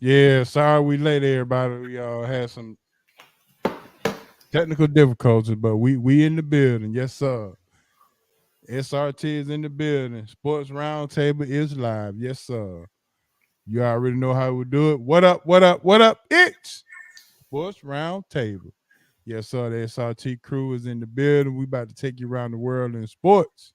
Yeah, sorry we late, everybody. We had some technical difficulties, but we in the building. Yes, sir. SRT is in the building. Sports Roundtable is live. Yes, sir. You already know how we do it. What up? What up? What up? It's Sports Roundtable. Yes, sir. The SRT crew is in the building. We about to take you around the world in sports.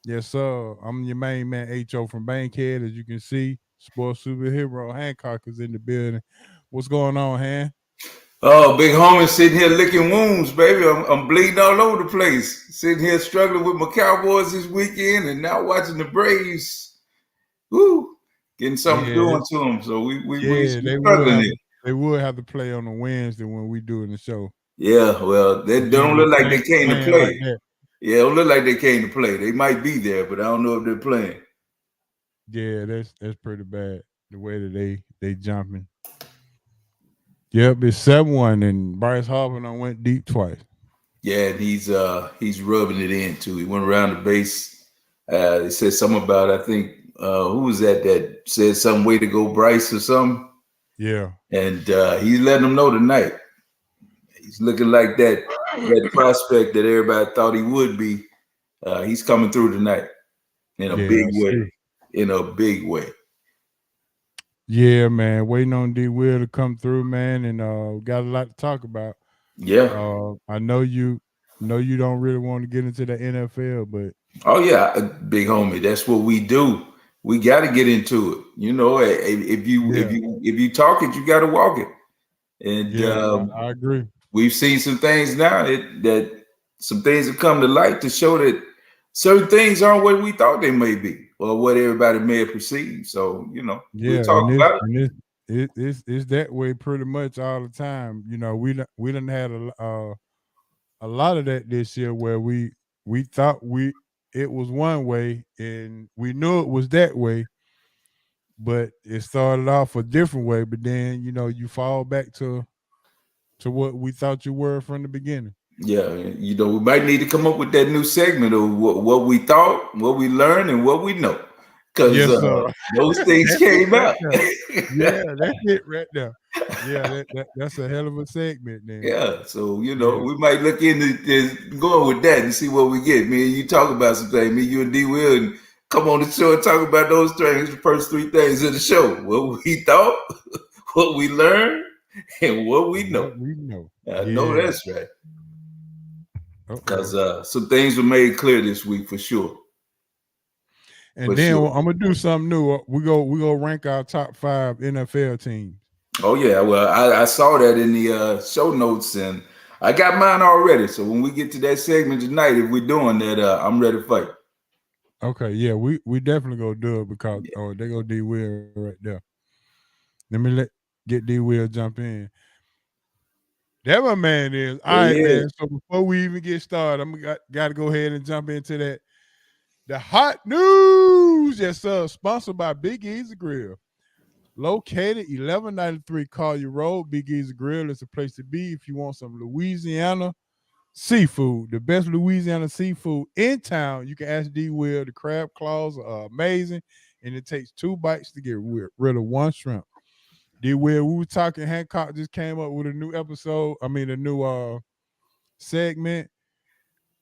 Yes, sir. I'm your main man, H.O. from Bankhead. As you can see, sports superhero Hancock is in the building. What's going on, Han? Oh, big homie sitting here licking wounds, baby. I'm bleeding all over the place. Sitting here struggling with my Cowboys this weekend and now watching the Braves. Woo! Getting something Yeah, doing to them. So we yeah, struggling here. they would have to play on a Wednesday when we doing the show. Yeah, well, they don't Usually look like they came to playing like play. that. Yeah, don't look like they came to play. They might be there, but I don't know if they're playing. Yeah, that's pretty bad. The way that they jumping. Yep, it's 7-1, and Bryce Harper done went deep twice. Yeah, and he's rubbing it in too. He went around the base. He said something about, I think, who was that said some way to go, Bryce or something. Yeah. And he's letting them know tonight. He's looking like that prospect that everybody thought he would be. He's coming through tonight in a big way. In a big way. Yeah, man. Waiting on D Will to come through, man, and got a lot to talk about. Yeah. I know you don't really want to get into the NFL, but oh yeah, big homie. That's what we do. We got to get into it. You know, if you talk it, you got to walk it. And yeah, I agree. We've seen some things now that some things have come to light to show that certain things aren't what we thought they may be or what everybody may have perceived. So, we'll talk about it. And it's that way pretty much all the time. You know, we done had a lot of that this year where we thought it was one way and we knew it was that way, but it started off a different way. But then you fall back to what we thought you were from the beginning. Yeah, we might need to come up with that new segment of what we thought, what we learned, and what we know, because those things came out. Yeah, that's it right there. Yeah, that's a hell of a segment, then. Yeah, so we might look into this, going with that and see what we get. Me and you talk about some things. Me, you, and D. Will, and come on the show and talk about those things. The first 3 things of the show: what we thought, what we learned, and what we know. I know that's right. Because some things were made clear this week for sure. And then I'm gonna do something new. We go rank our top 5 NFL teams. Oh yeah, well I saw that in the show notes and I got mine already. So when we get to that segment tonight, if we're doing that, I'm ready to fight. Okay, yeah, we definitely go do it because they go D Will right there. Let me get D Will jump in. That my man is. All right, man. So before we even get started, I'm got to go ahead and jump into that. The hot news, yes, sir. Sponsored by Big Easy Grill. Located 1193 Collier Road, Big Easy Grill is a place to be if you want some Louisiana seafood. The best Louisiana seafood in town. You can ask D. Will. The crab claws are amazing, and it takes 2 bites to get rid of 1 shrimp. D. Will, we were talking. Hancock just came up with a new episode. I mean, a new segment.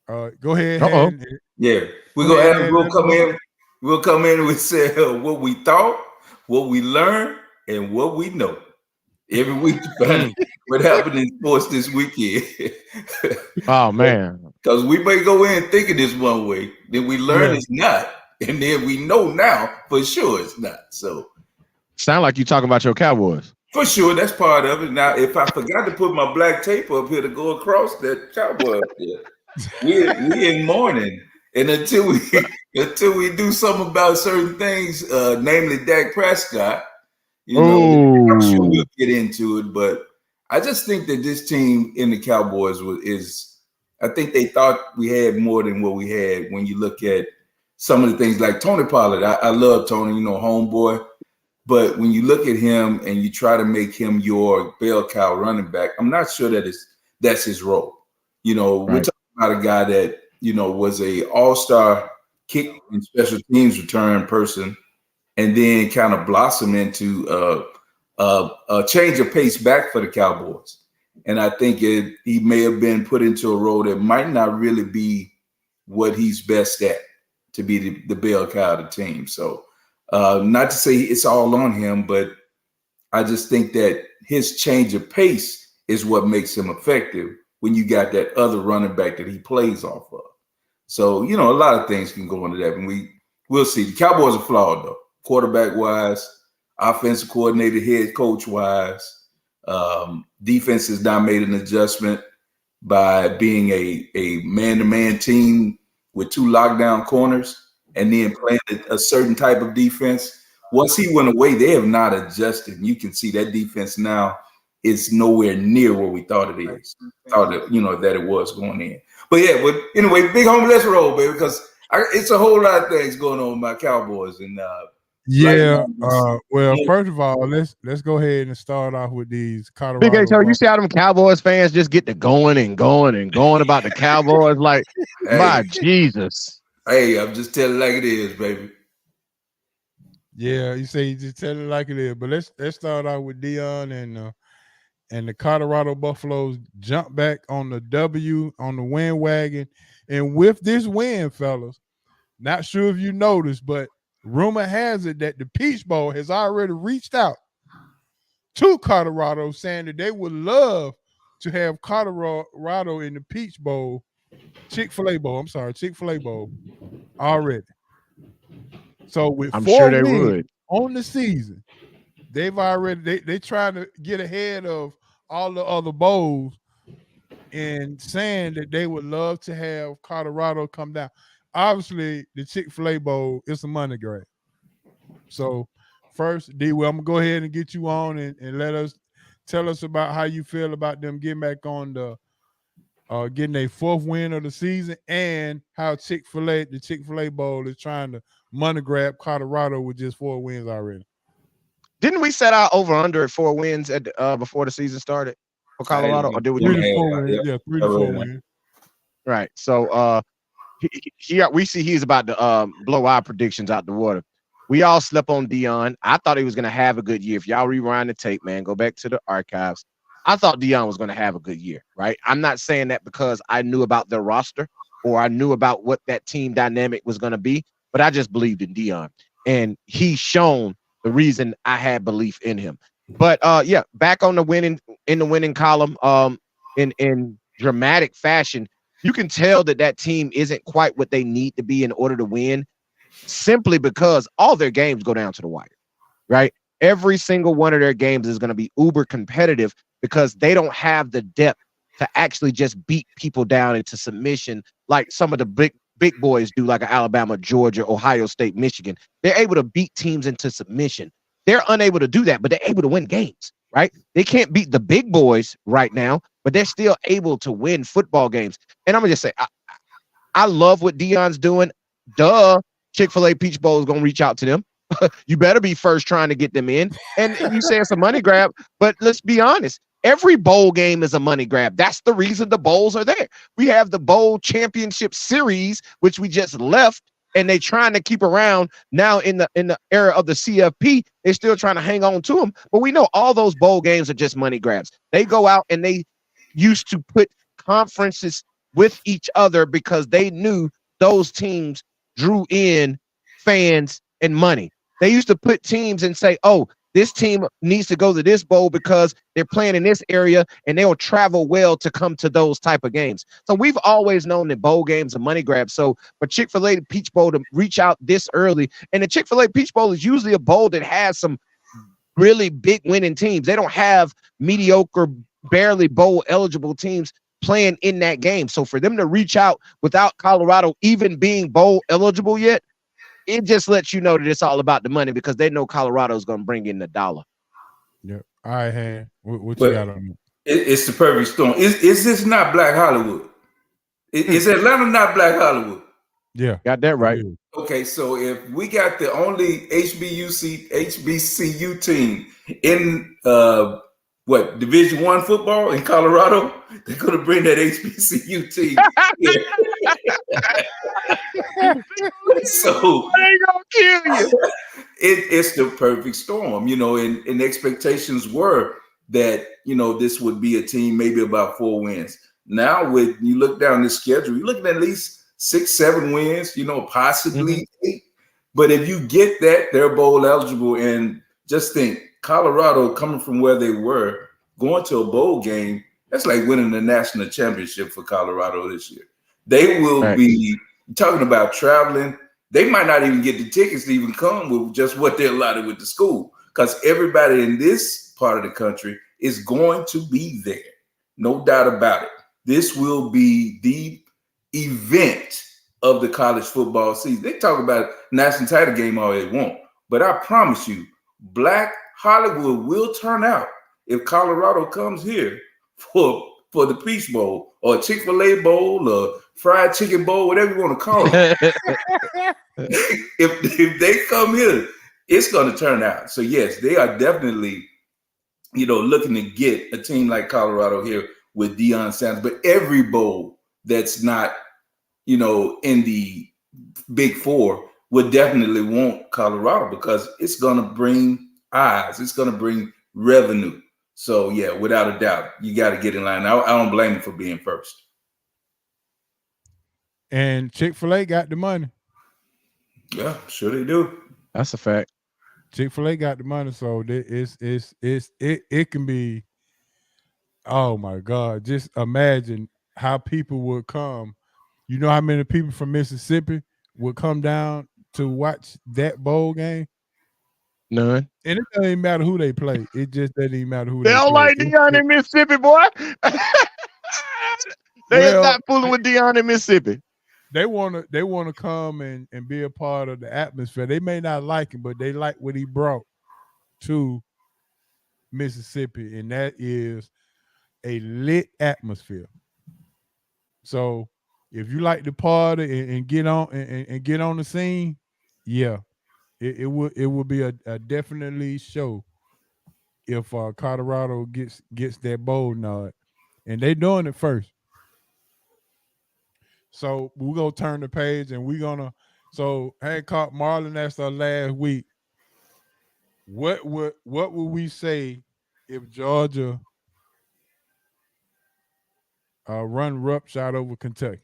Go ahead. Yeah, we'll come in. We'll come in and say what we thought, what we learned, and what we know. Every week to find what happened in sports this weekend. Oh man, because we may go in thinking it's one way, then we learn it's not, and then we know now for sure it's not. So. Sound like you talking about your Cowboys. For sure, that's part of it. Now, if I forgot to put my black tape up here to go across that Cowboy up there, we in mourning. And until we do something about certain things, namely Dak Prescott, I'm sure we'll get into it. But I just think that this team in the Cowboys I think they thought we had more than what we had when you look at some of the things like Tony Pollard. I love Tony, homeboy. But when you look at him and you try to make him your bell cow running back, I'm not sure that's his role. We're talking about a guy that was a all-star kick and special teams return person, and then kind of blossom into a change of pace back for the Cowboys. And I think he may have been put into a role that might not really be what he's best at, to be the bell cow of the team. So not to say it's all on him, but I just think that his change of pace is what makes him effective when you got that other running back that he plays off of. So, a lot of things can go into that. And we'll see. The Cowboys are flawed, though, quarterback-wise, offensive coordinator, head coach-wise. Defense has now made an adjustment by being a man-to-man team with 2 lockdown corners and then playing a certain type of defense. Once he went away, they have not adjusted. And you can see that defense now is nowhere near what we thought it is. Thought that it was going in. But anyway, big homie, let's roll, baby, because it's a whole lot of things going on with my Cowboys. And first of all, let's go ahead and start off with these Colorado. Big H, you see how them Cowboys fans just get to going about the Cowboys, like, hey, my Jesus. Hey, I'm just telling it like it is, baby. Yeah, you say you just tell it like it is. But let's start out with Deion and the Colorado Buffaloes jump back on the win wagon. And with this win, fellas, not sure if you noticed, but rumor has it that the Peach Bowl has already reached out to Colorado, saying that they would love to have Colorado in the Peach Bowl, Chick-fil-A Bowl already. So with I'm 4 sure they wins would on the season, they've already they trying to get ahead of all the other bowls and saying that they would love to have Colorado come down. Obviously, the Chick-fil-A Bowl is a money grab. So first, D-Will, I'm gonna go ahead and get you on and tell us about how you feel about them getting back on the getting a 4th win of the season, and how the Chick-fil-A Bowl is trying to money grab Colorado with just 4 wins already. Didn't we set our over under at 4 wins at before the season started for Colorado, or did we 3 to 4 wins? Yeah, 3 to 4 wins. Right. So we see he's about to blow our predictions out the water. We all slept on Deion. I thought he was going to have a good year. If y'all rewind the tape, man, go back to the archives. I thought Deion was going to have a good year, right? I'm not saying that because I knew about their roster or I knew about what that team dynamic was going to be, but I just believed in Deion. And he's shown the reason I had belief in him. But back on the winning column, in dramatic fashion, you can tell that team isn't quite what they need to be in order to win, simply because all their games go down to the wire, right? Every single one of their games is going to be uber competitive because they don't have the depth to actually just beat people down into submission like some of the big boys do, like Alabama, Georgia, Ohio State, Michigan. They're able to beat teams into submission. They're unable to do that, but they're able to win games, right? They can't beat the big boys right now, but they're still able to win football games. And I'm going to just say, I love what Deion's doing. Chick-fil-A Peach Bowl is going to reach out to them. You better be first trying to get them in. And you say it's a money grab, but let's be honest. Every bowl game is a money grab. That's the reason the bowls are there. We have the bowl championship series, which we just left, and they're trying to keep around now in the era of the CFP. They're still trying to hang on to them. But we know all those bowl games are just money grabs. They go out and they used to put conferences with each other because they knew those teams drew in fans and money. They used to put teams and say, oh, this team needs to go to this bowl because they're playing in this area and they'll travel well to come to those type of games. So we've always known that bowl games are money grabs. So for Chick-fil-A Peach Bowl to reach out this early, and the Chick-fil-A Peach Bowl is usually a bowl that has some really big winning teams. They don't have mediocre, barely bowl eligible teams playing in that game. So for them to reach out without Colorado even being bowl eligible yet, it just lets you know that it's all about the money because they know Colorado is going to bring in the dollar. Yeah. All right, Han. What you got on it's the perfect storm. Is this not Black Hollywood? Is Atlanta not Black Hollywood? Yeah. Got that right. Okay, so if we got the only HBCU team in Division I football in Colorado, they're going to bring that HBCU team. So they gonna kill you. it's the perfect storm, and expectations were that, this would be a team maybe about 4 wins. Now, with you look down the schedule, you're looking at least 6, 7 wins, possibly 8. But if you get that, they're bowl eligible. And just think, Colorado coming from where they were, going to a bowl game, that's like winning the national championship for Colorado this year. They will be talking about traveling. They might not even get the tickets to even come with just what they're allotted with the school, because everybody in this part of the country is going to be there. No doubt about it. This will be the event of the college football season. They talk about national title game all they want, but I promise you, Black Hollywood will turn out if Colorado comes here for the Peach Bowl or Chick-fil-A Bowl or Fried Chicken Bowl, whatever you want to call it. if they come here, it's going to turn out. So yes, they are definitely, looking to get a team like Colorado here with Deion Sanders. But every bowl that's not, in the Big Four would definitely want Colorado, because it's going to bring eyes. It's going to bring revenue. So yeah, without a doubt, you got to get in line. I don't blame them for being first. And Chick-fil-A got the money. Yeah, sure they do. That's a fact. Chick-fil-A got the money, so it can be. Oh my God! Just imagine how people would come. You know how many people from Mississippi would come down to watch that bowl game? None. And it doesn't even matter who they play. It just doesn't even matter who they don't play. Like Deion in Mississippi, boy. They are not fooling with Deion in Mississippi. They want to come and be a part of the atmosphere. They may not like him, but they like what he brought to Mississippi, and that is a lit atmosphere. So if you like to party and get on and get on the scene, yeah, it would be a definitely show if Colorado gets that bowl nod, and they doing it first. So we're gonna turn the page, and we're gonna. So Hancock, Marlon, that's our last week. What would we say if Georgia run roughshod over Kentucky?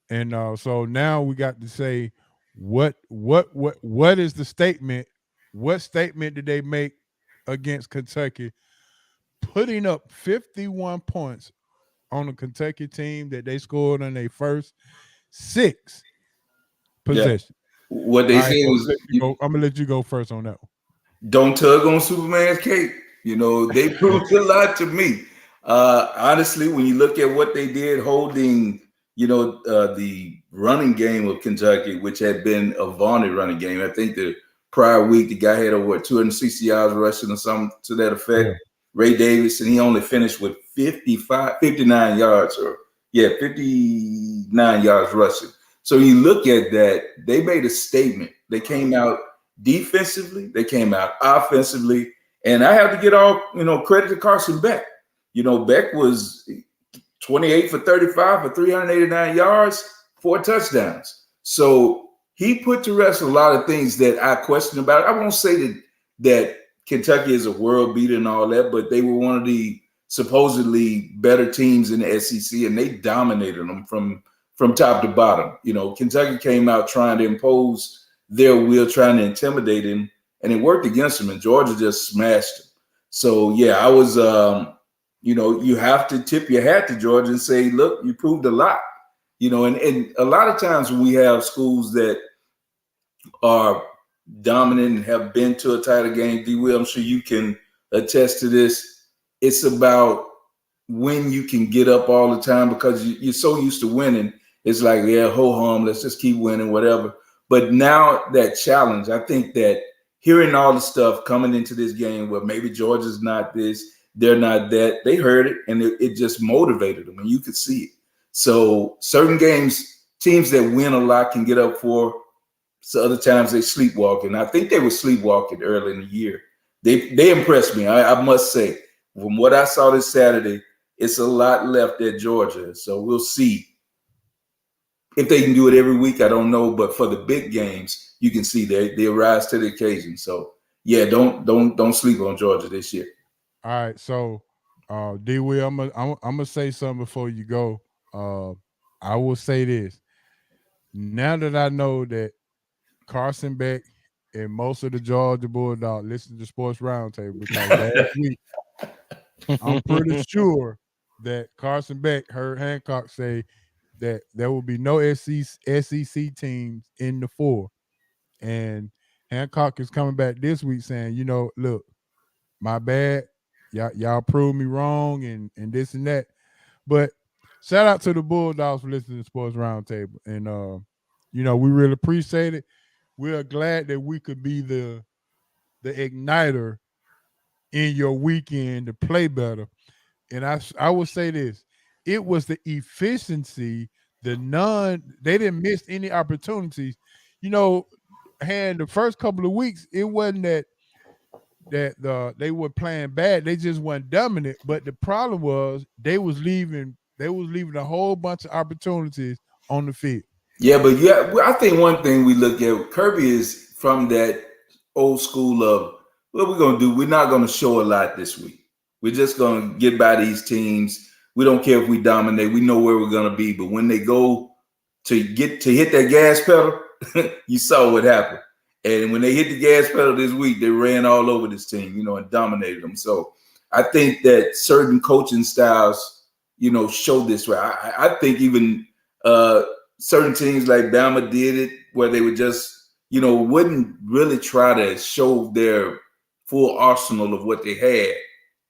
And so now we got to say what is the statement? What statement did they make against Kentucky, putting up 51 points on the Kentucky team that they scored on their first 6 possessions? Yeah. What they said was, I'm gonna let you go first on that one. Don't tug on Superman's cape. They proved a lot to me. Honestly, when you look at what they did holding, the running game of Kentucky, which had been a vaunted running game. I think the prior week, the guy had over 260 yards rushing or something to that effect. Yeah. Ray Davis, and he only finished with 59 yards, 59 yards rushing. So you look at that, they made a statement. They came out defensively, they came out offensively, and I have to get all, credit to Carson Beck. Beck was 28 for 35 for 389 yards, 4 touchdowns. So he put to rest a lot of things that I question about. I won't say that Kentucky is a world beater and all that, but they were one of the supposedly better teams in the SEC, and they dominated them from top to bottom. Kentucky came out trying to impose their will, trying to intimidate him, and it worked against him, and Georgia just smashed him. So, yeah, I was, you have to tip your hat to Georgia and say, look, you proved a lot. And a lot of times when we have schools that are dominant and have been to a title game, D. Will, I'm sure you can attest to this. It's about when you can get up all the time, because you're so used to winning. It's like, yeah, ho-hum, let's just keep winning, whatever. But now that challenge, I think that hearing all the stuff coming into this game where maybe Georgia's not this, they're not that, they heard it, and it just motivated them, and you could see it. So certain games, teams that win a lot can get up for. So other times they sleepwalking. I think they were sleepwalking early in the year. They impressed me. I must say, from what I saw this Saturday, it's a lot left at Georgia. So we'll see If they can do it every week, I don't know. But for the big games, you can see they rise to the occasion. So yeah, don't sleep on Georgia this year. All right, so D. Will, I'm gonna say something before you go. I will say this. Now that I know that Carson Beck and most of the Georgia Bulldogs listen to Sports Roundtable, because last week I'm pretty sure that Carson Beck heard Hancock say that there will be no SEC teams in the 4. And Hancock is coming back this week saying, look, my bad. Y'all proved me wrong and this and that. But shout out to the Bulldogs for listening to Sports Roundtable. And, we really appreciate it. We are glad that we could be the igniter in your weekend to play better. And I will say this. It was the efficiency, they didn't miss any opportunities. And the first couple of weeks, it wasn't that they were playing bad. They just weren't dominant. But the problem was they was leaving a whole bunch of opportunities on the field. Yeah, but I think one thing we look at, Kirby is from that old school of what we're gonna do. We're not gonna show a lot this week. We're just gonna get by these teams. We don't care if we dominate. We know where we're gonna be. But when they go to hit that gas pedal, you saw what happened. And when they hit the gas pedal this week, they ran all over this team, and dominated them. So I think that certain coaching styles, show this way. I think even certain teams like Bama did it, where they would just, wouldn't really try to show their full arsenal of what they had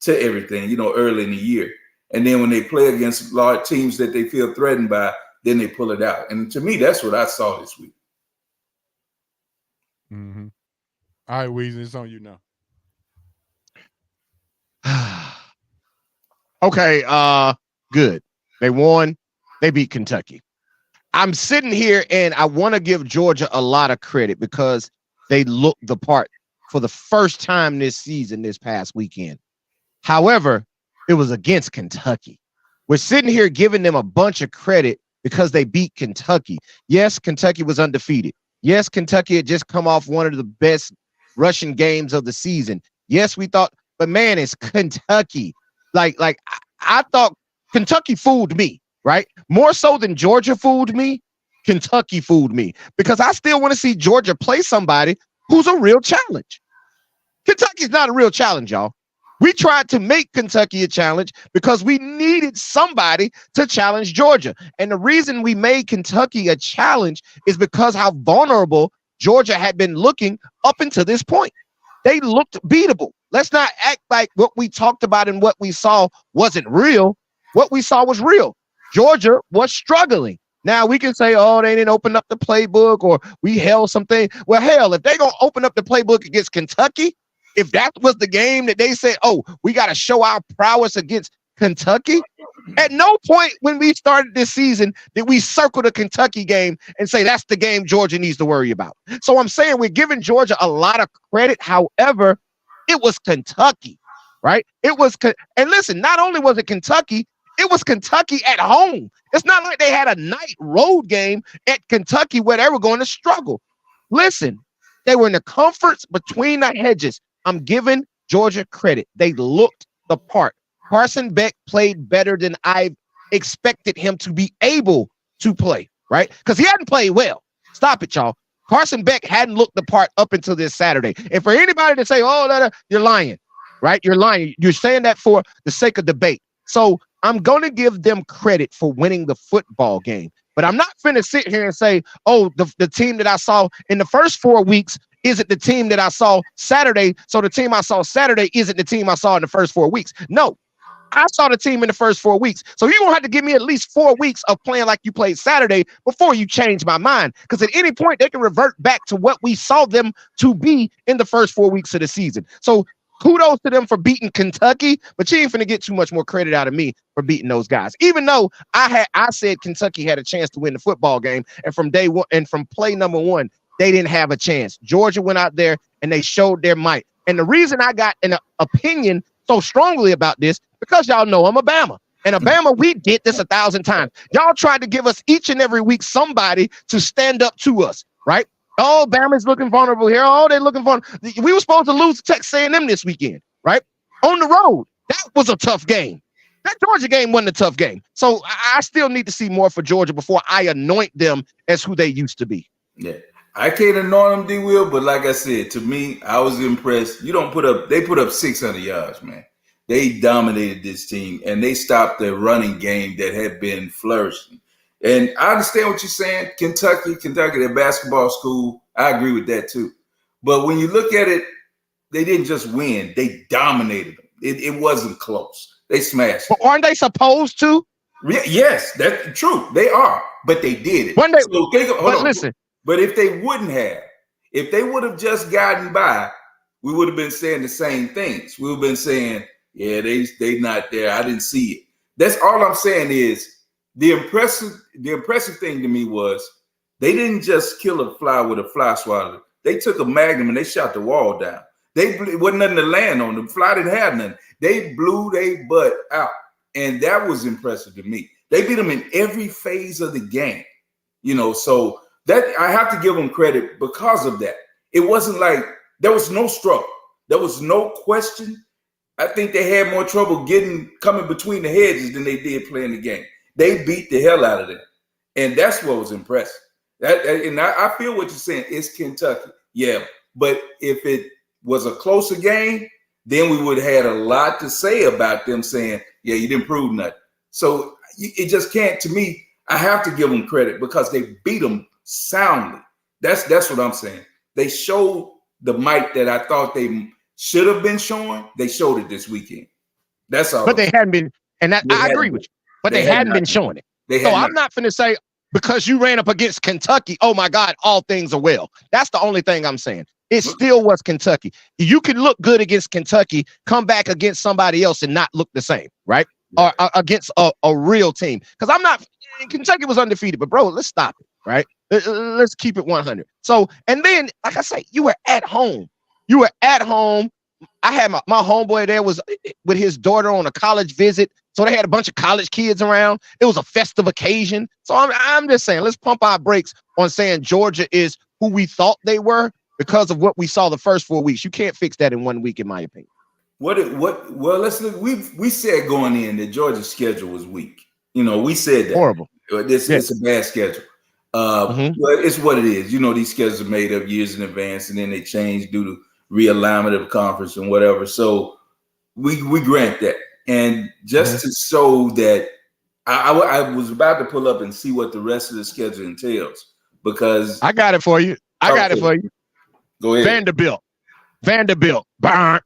to everything, early in the year. And then when they play against large teams that they feel threatened by, then they pull it out. And to me, that's what I saw this week. Mm-hmm. All right, Weezy, it's on you now. Okay, good. They won. They beat Kentucky. I'm sitting here and I want to give Georgia a lot of credit because they looked the part for the first time this season, this past weekend. However, it was against Kentucky. We're sitting here giving them a bunch of credit because they beat Kentucky. Yes, Kentucky was undefeated. Yes, Kentucky had just come off one of the best rushing games of the season. Yes, we thought, but man, it's Kentucky. Like I thought Kentucky fooled me, right? More so than Georgia fooled me, Kentucky fooled me because I still want to see Georgia play somebody who's a real challenge. Kentucky's not a real challenge, y'all. We tried to make Kentucky a challenge because we needed somebody to challenge Georgia. And the reason we made Kentucky a challenge is because how vulnerable Georgia had been looking up until this point. They looked beatable. Let's not act like what we talked about and what we saw wasn't real. What we saw was real. Georgia was struggling. Now we can say, oh, they didn't open up the playbook or we held something. Well, hell, if they're going to open up the playbook against Kentucky, if that was the game that they said, oh, we got to show our prowess against Kentucky, at no point when we started this season did we circle the Kentucky game and say that's the game Georgia needs to worry about. So I'm saying we're giving Georgia a lot of credit. However, it was Kentucky, right? And listen, not only was it Kentucky, it was Kentucky at home. It's not like they had a night road game at Kentucky where they were going to struggle. Listen, they were in the comforts between the hedges. I'm giving Georgia credit. They looked the part. Carson Beck played better than I expected him to be able to play, right? Because he hadn't played well. Stop it, y'all. Carson Beck hadn't looked the part up until this Saturday. And for anybody to say, oh, you're lying, right? You're lying. You're saying that for the sake of debate. So I'm going to give them credit for winning the football game. But I'm not finna sit here and say, oh, the team that I saw in the first 4 weeks isn't the team that I saw Saturday. So the team I saw Saturday isn't the team I saw in the first 4 weeks. No, I saw the team in the first 4 weeks. So you're going to have to give me at least 4 weeks of playing like you played Saturday before you change my mind. Because at any point, they can revert back to what we saw them to be in the first 4 weeks of the season. So kudos to them for beating Kentucky, but you ain't finna get too much more credit out of me for beating those guys. Even though I said Kentucky had a chance to win the football game, and from day one and from play number one, they didn't have a chance. Georgia went out there and they showed their might. And the reason I got an opinion so strongly about this, because y'all know I'm a Bama. And Alabama, we did this 1,000 times. Y'all tried to give us each and every week somebody to stand up to us, right? Oh, Bama's looking vulnerable here. Oh, they're looking vulnerable. We were supposed to lose to Texas A&M this weekend, right? On the road. That was a tough game. That Georgia game wasn't a tough game. So I still need to see more for Georgia before I anoint them as who they used to be. Yeah. I can't anoint them, D-Will, but like I said, to me, I was impressed. They put up 600 yards, man. They dominated this team, and they stopped the running game that had been flourishing. And I understand what you're saying. Kentucky, their basketball school, I agree with that too. But when you look at it, they didn't just win. They dominated them. It wasn't close. They smashed. But aren't they supposed to? Yes, that's true. They are, but they did it. Listen. But if they wouldn't have, if they would have just gotten by, we would have been saying the same things. We would have been saying, yeah, they not there. I didn't see it. That's all I'm saying is the impressive thing to me was they didn't just kill a fly with a fly swatter. They took a magnum and they shot the wall down. It wasn't nothing to land on. The fly didn't have nothing. They blew their butt out. And that was impressive to me. They beat them in every phase of the game. So that I have to give them credit because of that. It wasn't like there was no struggle. There was no question. I think they had more trouble coming between the hedges than they did playing the game. They beat the hell out of them. And that's what was impressive. And I feel what you're saying. It's Kentucky. Yeah. But if it was a closer game, then we would have had a lot to say about them saying, yeah, you didn't prove nothing. So it just can't, to me, I have to give them credit because they beat them soundly. That's what I'm saying. They showed the might that I thought they should have been showing. They showed it this weekend. That's all. But they hadn't been, and I agree with you, but they hadn't been showing it. So I'm not finna say because you ran up against Kentucky, oh my God, all things are well. That's the only thing I'm saying. It still was Kentucky. You can look good against Kentucky, come back against somebody else and not look the same, right? Or against a real team. Because Kentucky was undefeated, but bro, let's stop it, right? Let's keep it 100. So, and then, like I say, you were at home. I had my homeboy there was with his daughter on a college visit. So they had a bunch of college kids around. It was a festive occasion. So I'm just saying, let's pump our brakes on saying Georgia is who we thought they were because of what we saw the first 4 weeks. You can't fix that in 1 week, in my opinion. Well, let's look. We said going in that Georgia's schedule was weak. We said that. Horrible. It's a bad schedule. Well, it's what it is. These schedules are made up years in advance, and then they change due to realignment of the conference and whatever. So we grant that. And just to show that, I was about to pull up and see what the rest of the schedule entails because I got it for you. Go ahead. Vanderbilt, Burn,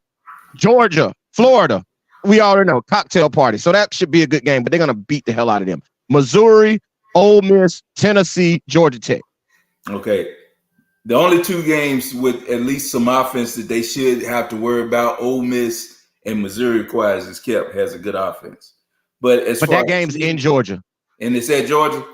Georgia, Florida. We already know cocktail party. So that should be a good game, but they're gonna beat the hell out of them. Missouri, Ole Miss, Tennessee, Georgia Tech. Okay. The only 2 games with at least some offense that they should have to worry about, Ole Miss and Missouri requires is has a good offense. But that game's in Georgia. And it's at Georgia?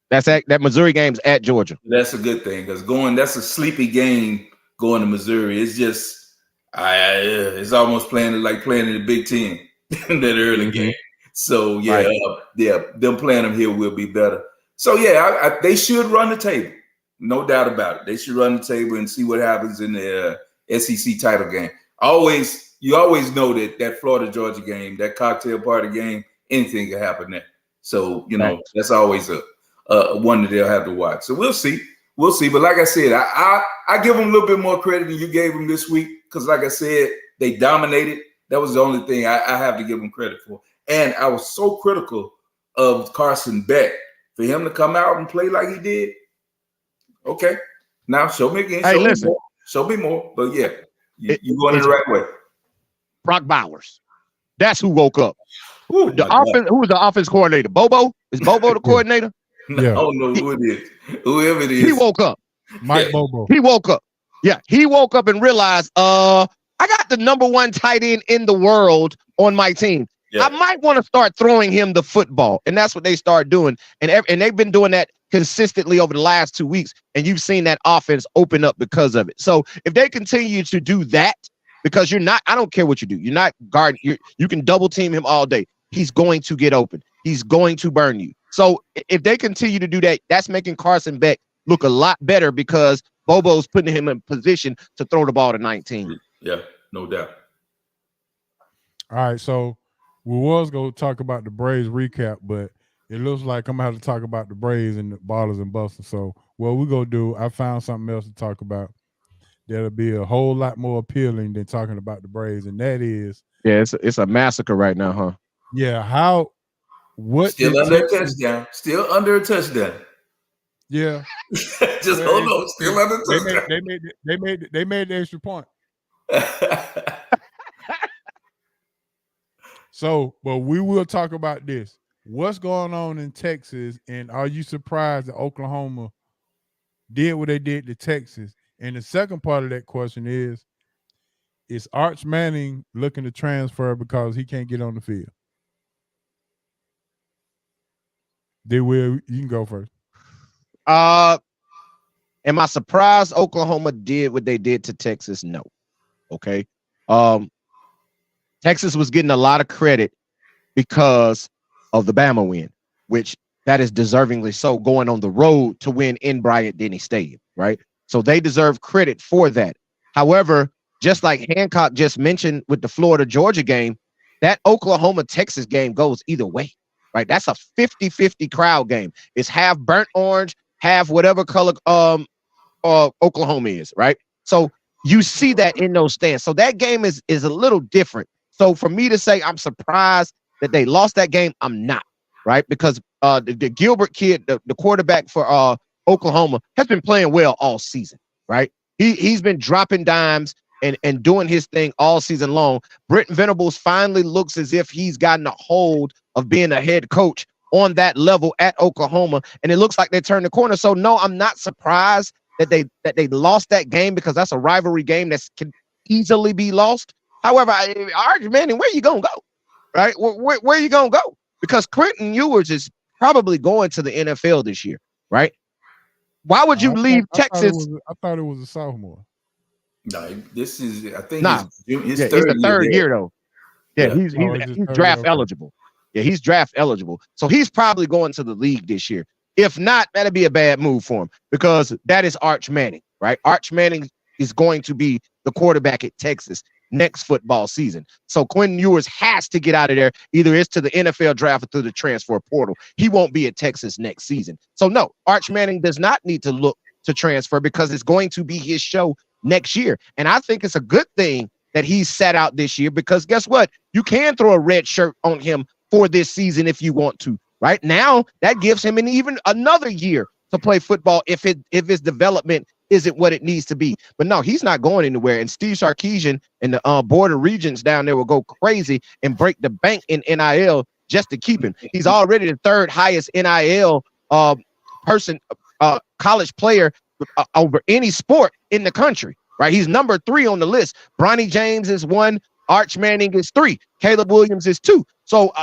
That Missouri game's at Georgia. That's a good thing because that's a sleepy game going to Missouri. It's just it's almost playing in the Big Ten in that early game. So them playing them here will be better. So they should run the table, no doubt about it. They should run the table and see what happens in the SEC title game. You always know that Florida Georgia game, that cocktail party game, anything can happen there. So that's always a one that they'll have to watch. So we'll see. But like I said, I give them a little bit more credit than you gave them this week because, like I said, they dominated. That was the only thing I have to give them credit for. And I was so critical of Carson Beck for him to come out and play like he did. Okay, now show me again. Show me more. But yeah, you're going in the right way. Brock Bowers, that's who woke up. Ooh, who was the offense coordinator? Bobo? Is Bobo the coordinator? I don't know who it is. Whoever it is. He woke up. Mike Bobo. He woke up. Yeah, he woke up and realized, I got the number 1 tight end in the world on my team. Yeah. I might want to start throwing him the football. And that's what they start doing. And they've been doing that consistently over the last 2 weeks. And you've seen that offense open up because of it. So if they continue to do that, because I don't care what you do. You're not guarding. You can double team him all day. he's going to get open. He's going to burn you. So if they continue to do that, that's making Carson Beck look a lot better because Bobo's putting him in position to throw the ball to 19. Yeah, no doubt. All right, so we was going to talk about the Braves recap, but it looks like I'm going to have to talk about the Braves and the Ballers and Busters. So what we're going to do, I found something else to talk about that'll be a whole lot more appealing than talking about the Braves, and that is... Yeah, it's a massacre right now, huh? Yeah, still under a touchdown. Still under a touchdown. Yeah. Just hold on. Still under a touchdown. They made the extra point. So, but we will talk about this. What's going on in Texas, and are you surprised that Oklahoma did what they did to Texas? And the second part of that question is Arch Manning looking to transfer because he can't get on the field? You can go first. Am I surprised Oklahoma did what they did to Texas? No. Okay. Texas was getting a lot of credit because of the Bama win, which that is deservingly so, going on the road to win in Bryant-Denny Stadium, right? So they deserve credit for that. However, just like Hancock just mentioned with the Florida-Georgia game, that Oklahoma-Texas game goes either way, right? That's a 50-50 crowd game. It's half burnt orange, half whatever color Oklahoma is, right? So you see that in those stands. So that game is a little different. So for me to say I'm surprised that they lost that game, I'm not, right? Because the Gilbert kid, the quarterback for Oklahoma, has been playing well all season, right? He's been dropping dimes and doing his thing all season long. Brent Venables finally looks as if he's gotten a hold of being a head coach on that level at Oklahoma, and it looks like they turned the corner. So no, I'm not surprised that they lost that game because that's a rivalry game that can easily be lost. However, Arch Manning, where you gonna go, right? Where you gonna go? Because Quentin Ewers is probably going to the NFL this year, right? Why would you leave Texas? I thought it was a sophomore. No, this is, I think, his it's the third year though. Yeah, he's draft eligible. Yeah, he's draft eligible. So he's probably going to the league this year. If not, that'd be a bad move for him because that is Arch Manning, right? Arch Manning is going to be the quarterback at Texas next football season. So Quentin Ewers has to get out of there. Either it's to the NFL draft or through the transfer portal. He won't be at Texas next season. So no, Arch Manning does not need to look to transfer because it's going to be his show next year. And I think it's a good thing that he's sat out this year because guess what? You can throw a red shirt on him for this season if you want to. Right now, that gives him even another year to play football if his development isn't what it needs to be. But no, he's not going anywhere. And Steve Sarkisian and the Board of Regents down there will go crazy and break the bank in NIL just to keep him. He's already the third highest NIL college player over any sport in the country. Right? He's number 3 on the list. Bronny James is 1. Arch Manning is 3. Caleb Williams is 2. So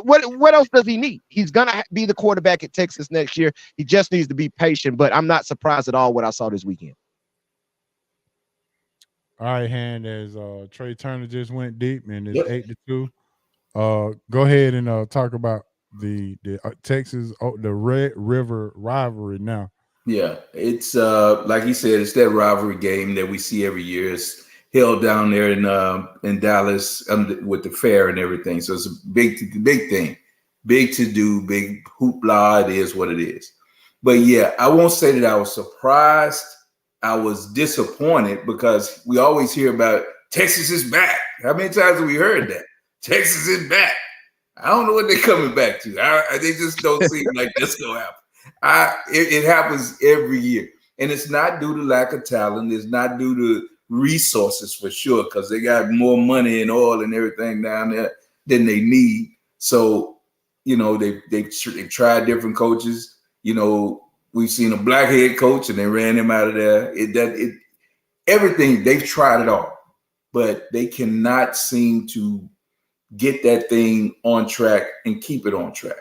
what else does he need? He's going to be the quarterback at Texas next year. He just needs to be patient, but I'm not surprised at all what I saw this weekend. All right, Hand, as Trey Turner just went deep and it's 8-2. Go ahead and talk about the Texas, the Red River rivalry now. Yeah, it's like he said, it's that rivalry game that we see every year. It's held down there in Dallas with the fair and everything. So it's a big thing, big to do, big hoopla. It is what it is. But yeah, I won't say that I was surprised. I was disappointed because we always hear about Texas is back. How many times have we heard that? Texas is back. I don't know what they're coming back to. They just don't seem like that's gonna happen. It happens every year, and it's not due to lack of talent. It's not due to resources for sure, because they got more money and oil and everything down there than they need. So, they've tried different coaches. We've seen a black head coach and they ran him out of there. Everything, they've tried it all, but they cannot seem to get that thing on track and keep it on track.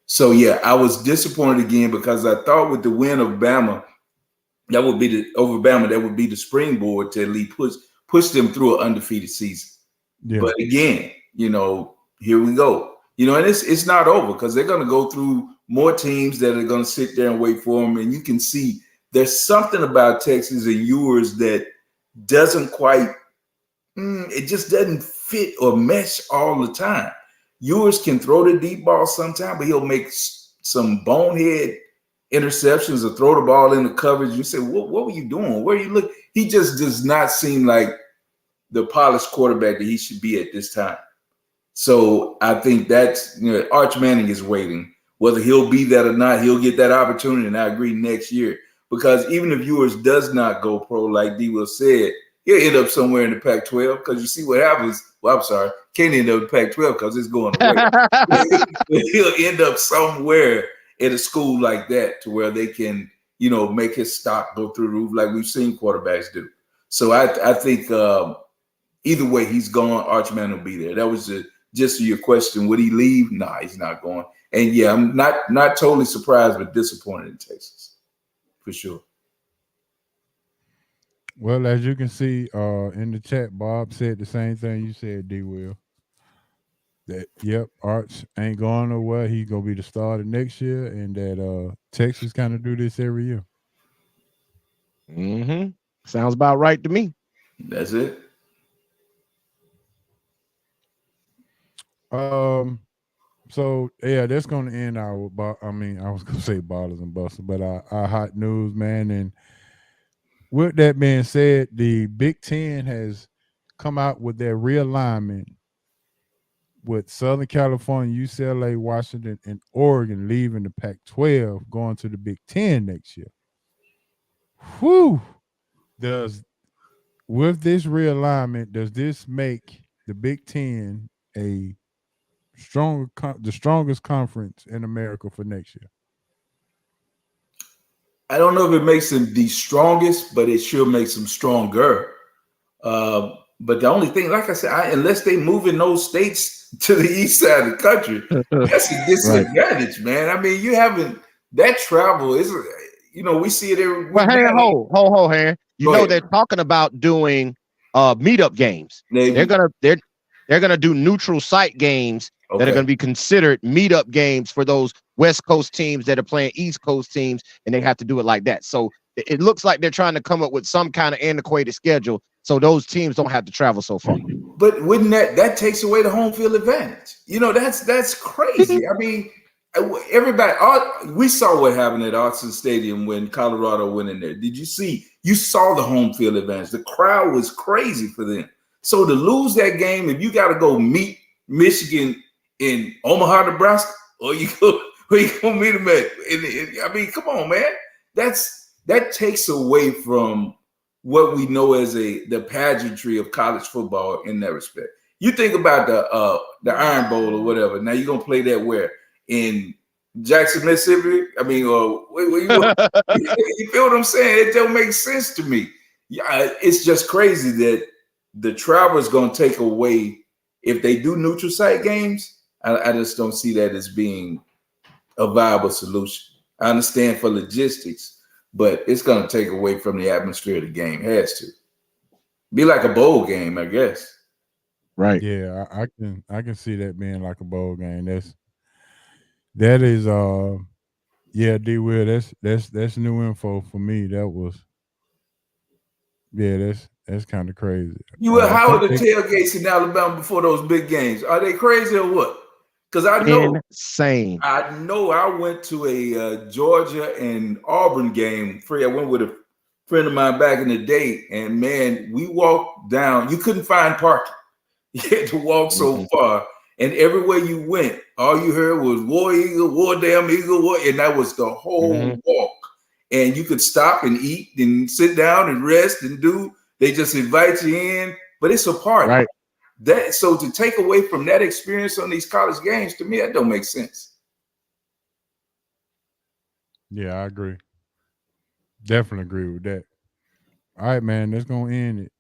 So yeah, I was disappointed again because I thought with the win of Bama, that would be the springboard to at least push them through an undefeated season. Yeah. But again, here we go. And it's not over because they're going to go through more teams that are going to sit there and wait for them. And you can see there's something about Texas and Ewers that doesn't quite, it just doesn't fit or mesh all the time. Ewers can throw the deep ball sometime, but he'll make some bonehead interceptions or throw the ball in the coverage. You say, what were you doing? Where you look? He just does not seem like the polished quarterback that he should be at this time. So I think that's, Arch Manning is waiting. Whether he'll be that or not, he'll get that opportunity, and I agree, next year. Because even if Ewers does not go pro, like D. Will said, he'll end up somewhere in the Pac-12 because you see what happens. Well, I'm sorry, can't end up in the Pac-12 because it's going away. He'll end up somewhere at a school like that to where they can, make his stock go through the roof like we've seen quarterbacks do. So I think either way he's gone, Arch Manning will be there. That was just your question. Would he leave? Nah, he's not going. And yeah, I'm not totally surprised but disappointed in Texas, for sure. Well, as you can see in the chat, Bob said the same thing you said, D. Will. That Arch ain't going nowhere. He's gonna be the starter next year, and that Texas kind of do this every year. Mm-hmm. Sounds about right to me. That's it. So yeah, that's gonna end our. I was gonna say ballers and busters, but our hot news, man. And with that being said, the Big Ten has come out with their realignment, with Southern California, UCLA, Washington, and Oregon leaving the Pac-12, going to the Big Ten next year. Whew! With this realignment, does this make the Big Ten the strongest conference in America for next year? I don't know if it makes them the strongest, but it sure makes them stronger. But the only thing, like I said, unless they move in those states to the east side of the country, that's a disadvantage, man. I mean, you haven't that travel is, we see it every. Well, Harry. You know they're talking about doing meetup games. They're gonna do neutral site games that are gonna be considered meetup games for those West Coast teams that are playing East Coast teams, and they have to do it like that. So it looks like they're trying to come up with some kind of antiquated schedule so those teams don't have to travel so far. But wouldn't that takes away the home field advantage? That's crazy. I mean, everybody, we saw what happened at Autzen Stadium when Colorado went in there. Did you see? You saw the home field advantage. The crowd was crazy for them. So to lose that game, if you got to go meet Michigan in Omaha, Nebraska, or you go meet them at, I mean, come on, man. That takes away from what we know as the pageantry of college football in that respect. You think about the Iron Bowl or whatever. Now you're gonna play that where? In Jackson, Mississippi? I mean, you feel what I'm saying? It don't make sense to me. Yeah, it's just crazy that the travel is gonna take away if they do neutral site games. I just don't see that as being a viable solution. I understand for logistics, but it's going to take away from the atmosphere of the game. It has to be like a bowl game, I guess. Right. Yeah, I can see that being like a bowl game. That is D. Will, that's new info for me. That's kind of crazy. How are the tailgates in Alabama before those big games? Are they crazy or what? Because I know insane. I know I went to a Georgia and Auburn game. I went with a friend of mine back in the day, and man, we walked down. You couldn't find parking. You had to walk so far, and everywhere you went, all you heard was War Eagle, War Damn Eagle, and that was the whole walk. And you could stop and eat and sit down and rest and do. They just invite you in, but it's a party. Right. So to take away from that experience on these college games, to me, that don't make sense. Yeah, I agree. Definitely agree with that. All right, man, that's gonna end it.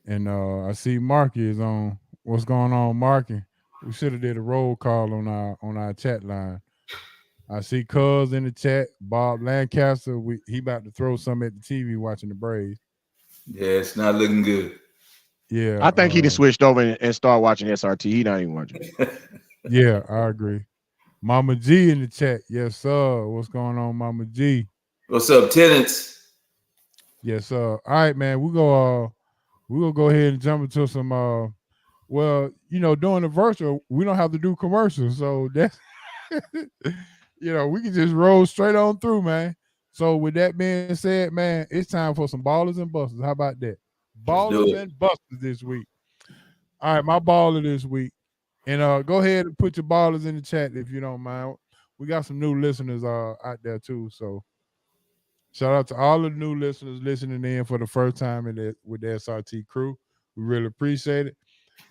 And I see Marky is on. What's going on, Marky? We should have did a roll call on our chat line. I see Cuz in the chat. Bob Lancaster, he about to throw something at the TV watching the Braves. Yeah, it's not looking good. Yeah, I think he just switched over and started watching SRT. He not even watching. Yeah, I agree. Mama G in the chat. Yes, sir. What's going on, Mama G? What's up, tenants? Yes, sir. All right, man. We're gonna go ahead and jump into some well, during the virtual, we don't have to do commercials. So that's we can just roll straight on through, man. So with that being said, man, it's time for some ballers and busters. How about that? Let's do Ballers it. and busters this week. All right, my baller this week. And go ahead and put your ballers in the chat if you don't mind. We got some new listeners out there too. So shout out to all the new listeners listening in for the first time with the SRT crew. We really appreciate it.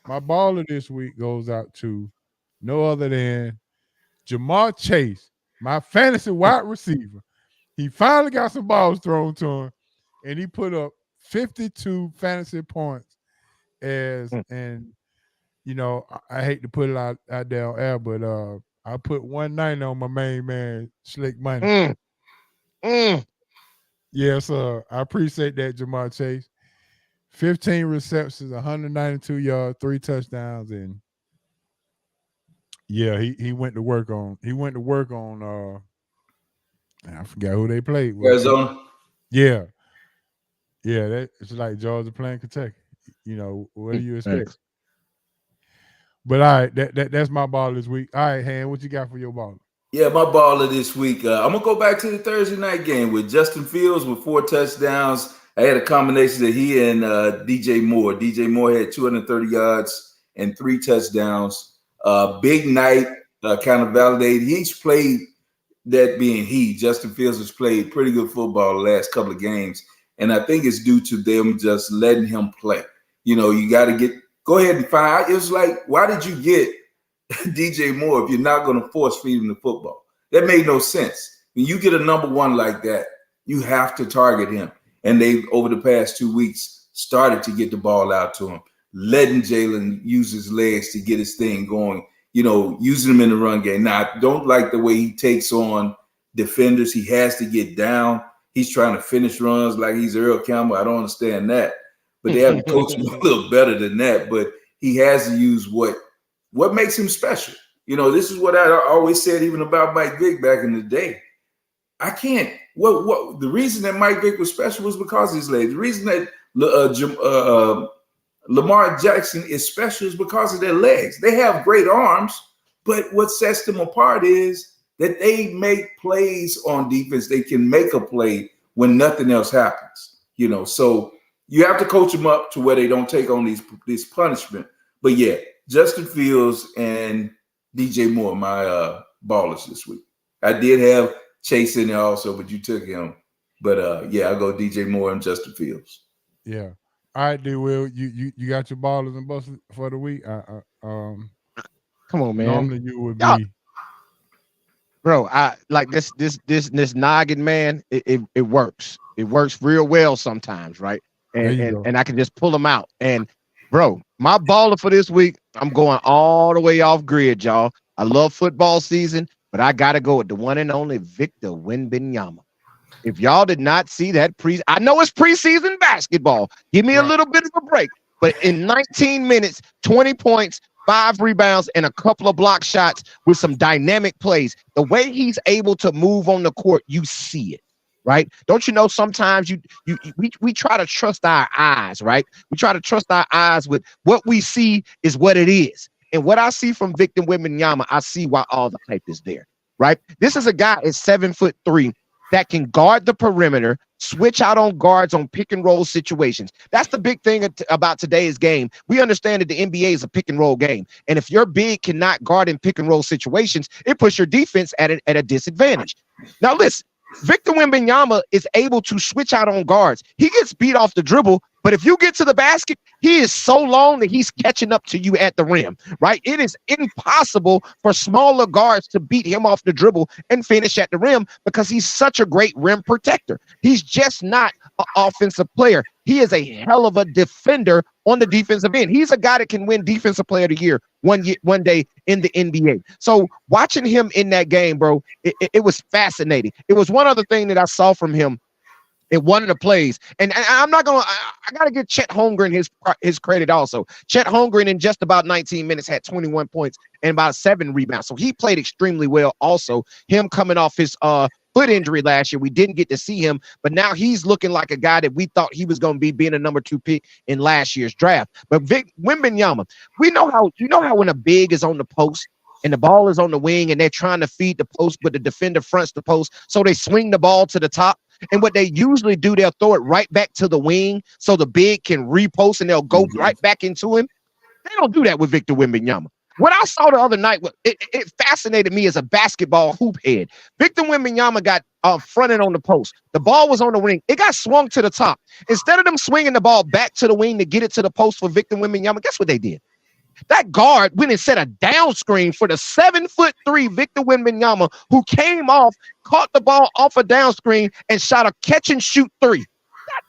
My baller this week goes out to no other than Jamar Chase, my fantasy wide receiver. He finally got some balls thrown to him, and he put up 52 fantasy points and I hate to put it out there on air, but I put 190 on my main man, Slick Money. Yes, I appreciate that, Jamar Chase. 15 receptions, 192 yards, 3 touchdowns, and yeah, he went to work on I forgot who they played with. Arizona. Yeah. Yeah, it's like Georgia playing Kentucky. What do you expect? Thanks. But all right, that's my baller this week. All right, Han, what you got for your baller? Yeah, my baller this week. I'm gonna go back to the Thursday night game with Justin Fields with 4 touchdowns. I had a combination of he and DJ Moore. DJ Moore had 230 yards and 3 touchdowns. Big night, kind of validated. He's played, that being Justin Fields has played pretty good football the last couple of games. And I think it's due to them just letting him play. You got to go ahead and find. It was like, why did you get DJ Moore if you're not going to force feed him the football? That made no sense. When you get a number one like that, you have to target him. And they've, over the past 2 weeks, started to get the ball out to him, letting Jalen use his legs to get his thing going, using him in the run game. Now, I don't like the way he takes on defenders. He has to get down. He's trying to finish runs like he's Earl Campbell. I don't understand that. But they have to coach him a little better than that. But he has to use what makes him special. This is what I always said even about Mike Vick back in the day. I can't. What the reason that Mike Vick was special was because of his legs. The reason that Lamar Jackson is special is because of their legs. They have great arms, but what sets them apart is that they make plays on defense. They can make a play when nothing else happens. So you have to coach them up to where they don't take on these punishment. But yeah, Justin Fields and DJ Moore, my ballers this week. I did have Chase in there also, but you took him. But yeah, I'll go DJ Moore and Justin Fields. Yeah. All right, D. Will, you got your ballers and busters for the week? Come on, man. Normally you would be. Bro, I like this noggin, man. It works. It works real well sometimes, right? And I can just pull them out. And bro, my baller for this week, I'm going all the way off grid, y'all. I love football season, but I gotta go with the one and only Victor Wembanyama. If y'all did not see that I know it's preseason basketball. Give me a little bit of a break. But in 19 minutes, 20 points, 5 rebounds, and a couple of block shots with some dynamic plays. The way he's able to move on the court, you see it, right? Don't you know sometimes we try to trust our eyes, right? We try to trust our eyes with what we see is what it is. And what I see from Victor Wembanyama, I see why all the hype is there, right? This is a guy at 7'3" that can guard the perimeter, switch out on guards on pick and roll situations. That's the big thing about today's game. We understand that the NBA is a pick and roll game. And if your big cannot guard in pick and roll situations, it puts your defense at a disadvantage. Now, listen, Victor Wembanyama is able to switch out on guards. He gets beat off the dribble, but if you get to the basket, he is so long that he's catching up to you at the rim, right? It is impossible for smaller guards to beat him off the dribble and finish at the rim because he's such a great rim protector. He's just not an offensive player. He is a hell of a defender on the defensive end. He's a guy that can win Defensive Player of the Year one day in the NBA. So watching him in that game, bro, it was fascinating. It was one other thing that I saw from him in one of the plays. And I'm not gonna. I gotta give Chet Holmgren his credit also. Chet Holmgren in just about 19 minutes had 21 points and about 7 rebounds. So he played extremely well. Also, him coming off his foot injury last year, we didn't get to see him, but now he's looking like a guy that we thought he was going to be being a number 2 pick in last year's draft. But Vic Wembanyama, we know how when a big is on the post and the ball is on the wing and they're trying to feed the post, but the defender fronts the post, so they swing the ball to the top. And what they usually do, they'll throw it right back to the wing so the big can repost and they'll go right back into him. They don't do that with Victor Wembanyama. What I saw the other night, it fascinated me as a basketball hoop head. Victor Wembanyama got fronted on the post. The ball was on the wing. It got swung to the top. Instead of them swinging the ball back to the wing to get it to the post for Victor Wembanyama, guess what they did? That guard went and set a down screen for the 7'3" Victor Wembanyama, who came off, caught the ball off a down screen, and shot a catch and shoot 3.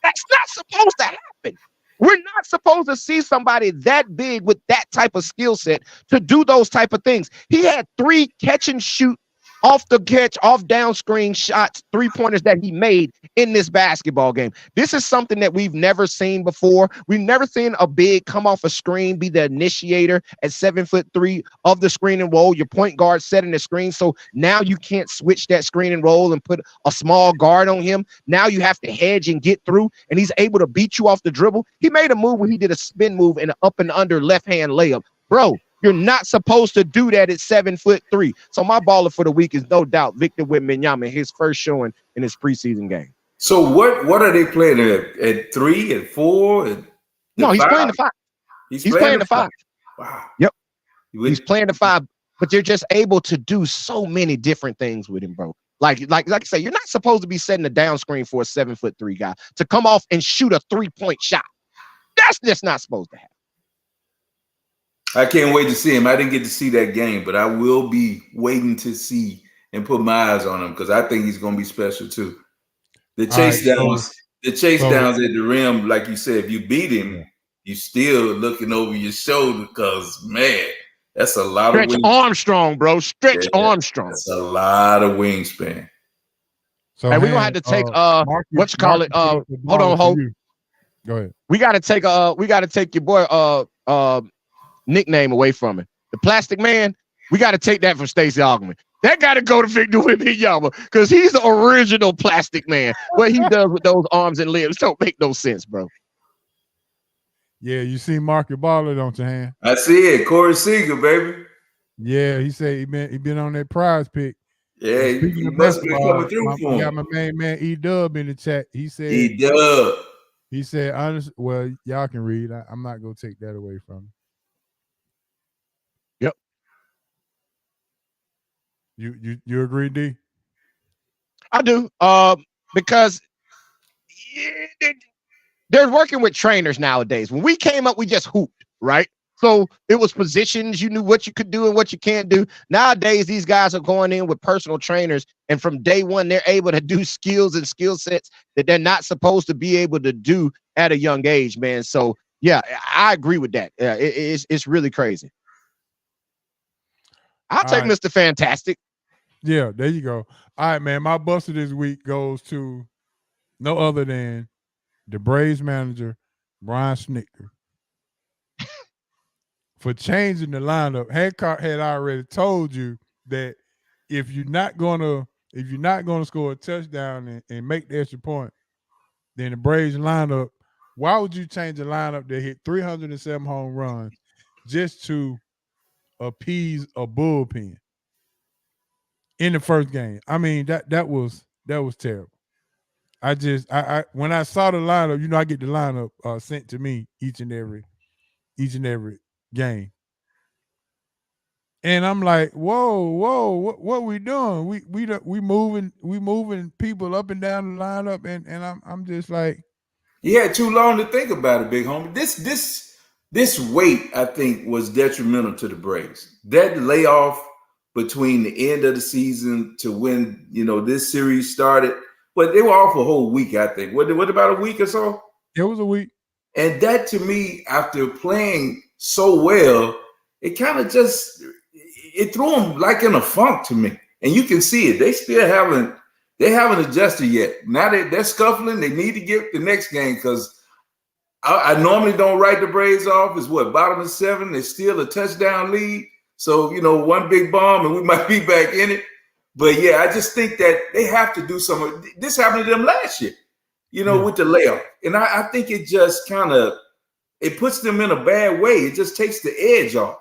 That's not supposed to happen. We're not supposed to see somebody that big with that type of skill set to do those type of things. He had 3 catch and shoot off the catch, off down screen shots, 3-pointers that he made in this basketball game. This is something that we've never seen before. We've never seen a big come off a screen, be the initiator at 7'3" of the screen and roll. Your point guard setting the screen. So now you can't switch that screen and roll and put a small guard on him. Now you have to hedge and get through, and he's able to beat you off the dribble. He made a move where he did a spin move and an up and under left hand layup. Bro, you're not supposed to do that at 7'3". So my baller for the week is no doubt Victor Wembanyama, his first showing in his preseason game. So what are they playing at 3, at 4? No, he's playing the 5. He's playing the 5. Wow. Yep. He's playing the 5, but you're just able to do so many different things with him, bro. Like I say, you're not supposed to be setting a down screen for a 7'3" guy to come off and shoot a 3-point shot. That's just not supposed to happen. I can't wait to see him. I didn't get to see that game, but I will be waiting to see and put my eyes on him because I think he's going to be special too. The chase downs at the rim, like you said, if you beat him, you still looking over your shoulder because, man, that's a lot of wingspan. Armstrong, bro. Stretch Armstrong. That's a lot of wingspan. So we're gonna have to take hold on. Go ahead. We gotta take your boy nickname away from it. The Plastic Man, we got to take that from Stacey Augmon. That got to go to Victor Wembanyama because he's the original Plastic Man. What he does with those arms and limbs don't make no sense, bro. Yeah, you see Market Baller, don't you, Han? I see it. Corey Seager, baby. Yeah, he said he been on that prize pick. Yeah, he must be coming through for him. Got my main man E-Dub in the chat. He said E-Dub. He said, honestly, well, y'all can read. I'm not gonna take that away from him. You agree, D? I do. Because they're working with trainers nowadays. When we came up, we just hooped, right? So it was positions. You knew what you could do and what you can't do. Nowadays, these guys are going in with personal trainers, and from day one, they're able to do skills and skill sets that they're not supposed to be able to do at a young age, man. So yeah, I agree with that. It's really crazy. I'll take Mr. Fantastic. Yeah, there you go. All right, man. My buster this week goes to no other than the Braves manager, Brian Snitker, for changing the lineup. Hancock had already told you that if you're not gonna score a touchdown and make the extra point, then the Braves lineup, why would you change a lineup that hit 307 home runs just to appease a bullpen in the first game? I mean, that was terrible. I when I saw the lineup, I get the lineup sent to me each and every game, and I'm like, whoa, what we doing? We moving people up and down the lineup, and I'm just like, he had too long to think about it, big homie. This wait, I think, was detrimental to the Braves. That layoff between the end of the season to when this series started, but they were off a whole week, I think. What about a week or so? It was a week. And that, to me, after playing so well, it kind of it threw them like in a funk to me. And you can see it. They still haven't they haven't adjusted yet. Now they're scuffling. They need to get the next game because I normally don't write the Braves off. It's what, bottom of 7. It's still a touchdown lead. So, one big bomb and we might be back in it. But yeah, I just think that they have to do something. This happened to them last year, with the layoff. And I think it just kind of, it puts them in a bad way. It just takes the edge off,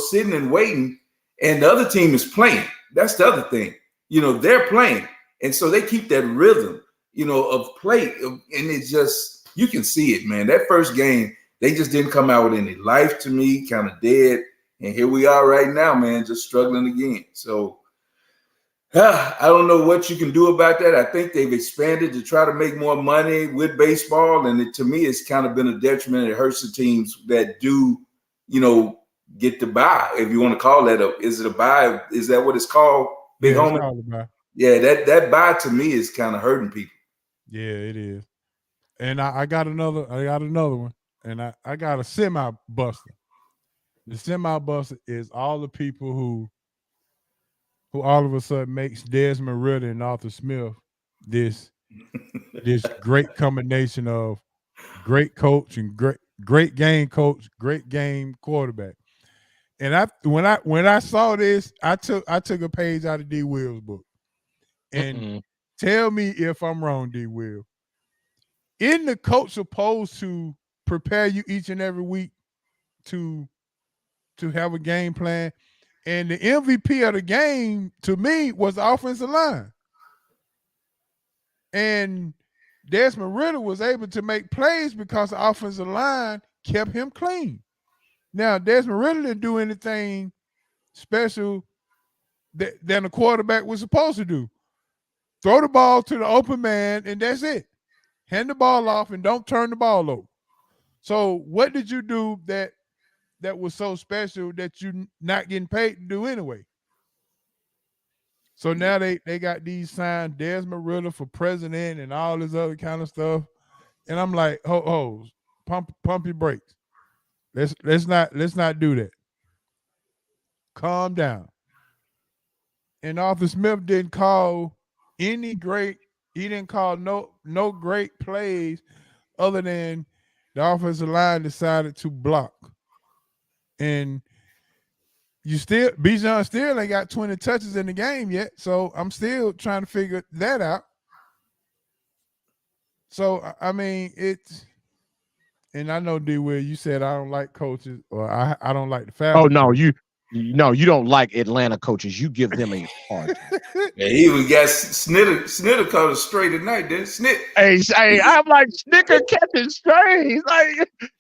sitting and waiting. And the other team is playing. That's the other thing. They're playing. And so they keep that rhythm, of play. And it's just, you can see it, man. That first game, they just didn't come out with any life to me, kind of dead. And here we are right now, man, just struggling again. So I don't know what you can do about that. I think they've expanded to try to make more money with baseball. And to me, it's kind of been a detriment. It hurts the teams that do, get the bye, if you want to call that is it a bye? Is that what it's called? Big homie? Yeah, that bye to me is kind of hurting people. Yeah, it is. And I got another one. And I got a semi-buster. The semi-buster is all the people who all of a sudden makes Desmond Ritter and Arthur Smith this great combination of great coach and great game coach, great game quarterback. And when I saw this, I took a page out of D. Will's book. And tell me if I'm wrong, D. Will. Isn't the coach supposed to prepare you each and every week to have a game plan? And the MVP of the game, to me, was the offensive line. And Desmond Ritter was able to make plays because the offensive line kept him clean. Now, Desmond Ritter didn't do anything special than a quarterback was supposed to do. Throw the ball to the open man, and that's it. Hand the ball off and don't turn the ball over. So what did you do that was so special that you're not getting paid to do anyway? So now they got these signed Desmond Ritter for president and all this other kind of stuff. And I'm like, pump your brakes. Let's not do that. Calm down. And Arthur Smith didn't call any great, he didn't call no great plays other than the offensive line decided to block. And Bijan still ain't got 20 touches in the game yet. So I'm still trying to figure that out. So, I mean, and I know, D. Will, you said I don't like coaches or I don't like the Falcons. Oh, no, you don't like Atlanta coaches. You give them a hard time. Yeah, he even got Snitter caught us straight at night, didn't Snit? Hey, I'm like Snicker catching strays.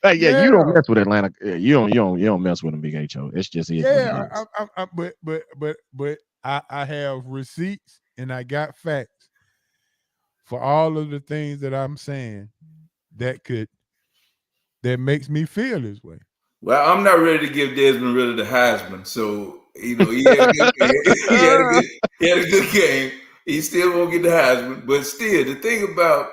Yeah, you don't mess with Atlanta. Yeah, you don't mess with them, Big H.O. It's just it. Yeah, but I have receipts and I got facts for all of the things that I'm saying that makes me feel this way. Well, I'm not ready to give Desmond Ritter the Heisman, so he had a good game. He had a good game. He still won't get the Heisman, but still, the thing about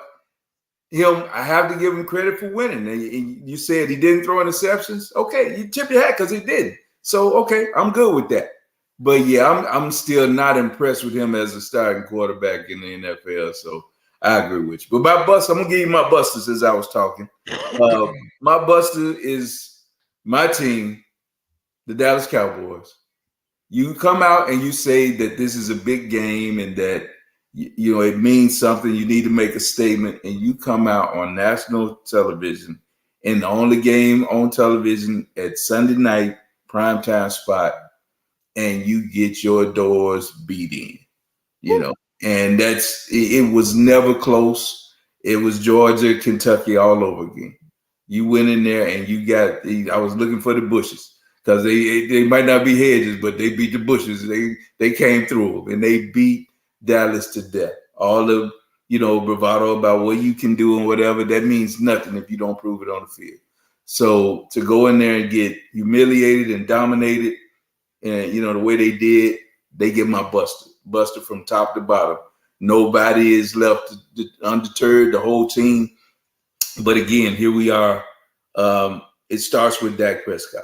him, I have to give him credit for winning. And you said he didn't throw interceptions. Okay, you tip your hat because he didn't. So okay, I'm good with that. But yeah, I'm still not impressed with him as a starting quarterback in the NFL. So I agree with you. But my bust, I'm gonna give you my buster since I was talking. My buster is my team, the Dallas Cowboys. You come out and you say that this is a big game and that it means something. You need to make a statement, and you come out on national television in the only game on television at Sunday night primetime spot, and you get your doors beat in. And it was never close. It was Georgia, Kentucky all over again. You went in there and you got. I was looking for the bushes because they might not be hedges, but they beat the bushes. They came through them and they beat Dallas to death. All the bravado about what you can do and whatever, that means nothing if you don't prove it on the field. So to go in there and get humiliated and dominated, and the way they did, they get my buster from top to bottom. Nobody is left undeterred. The whole team. But again, here we are. It starts with Dak Prescott.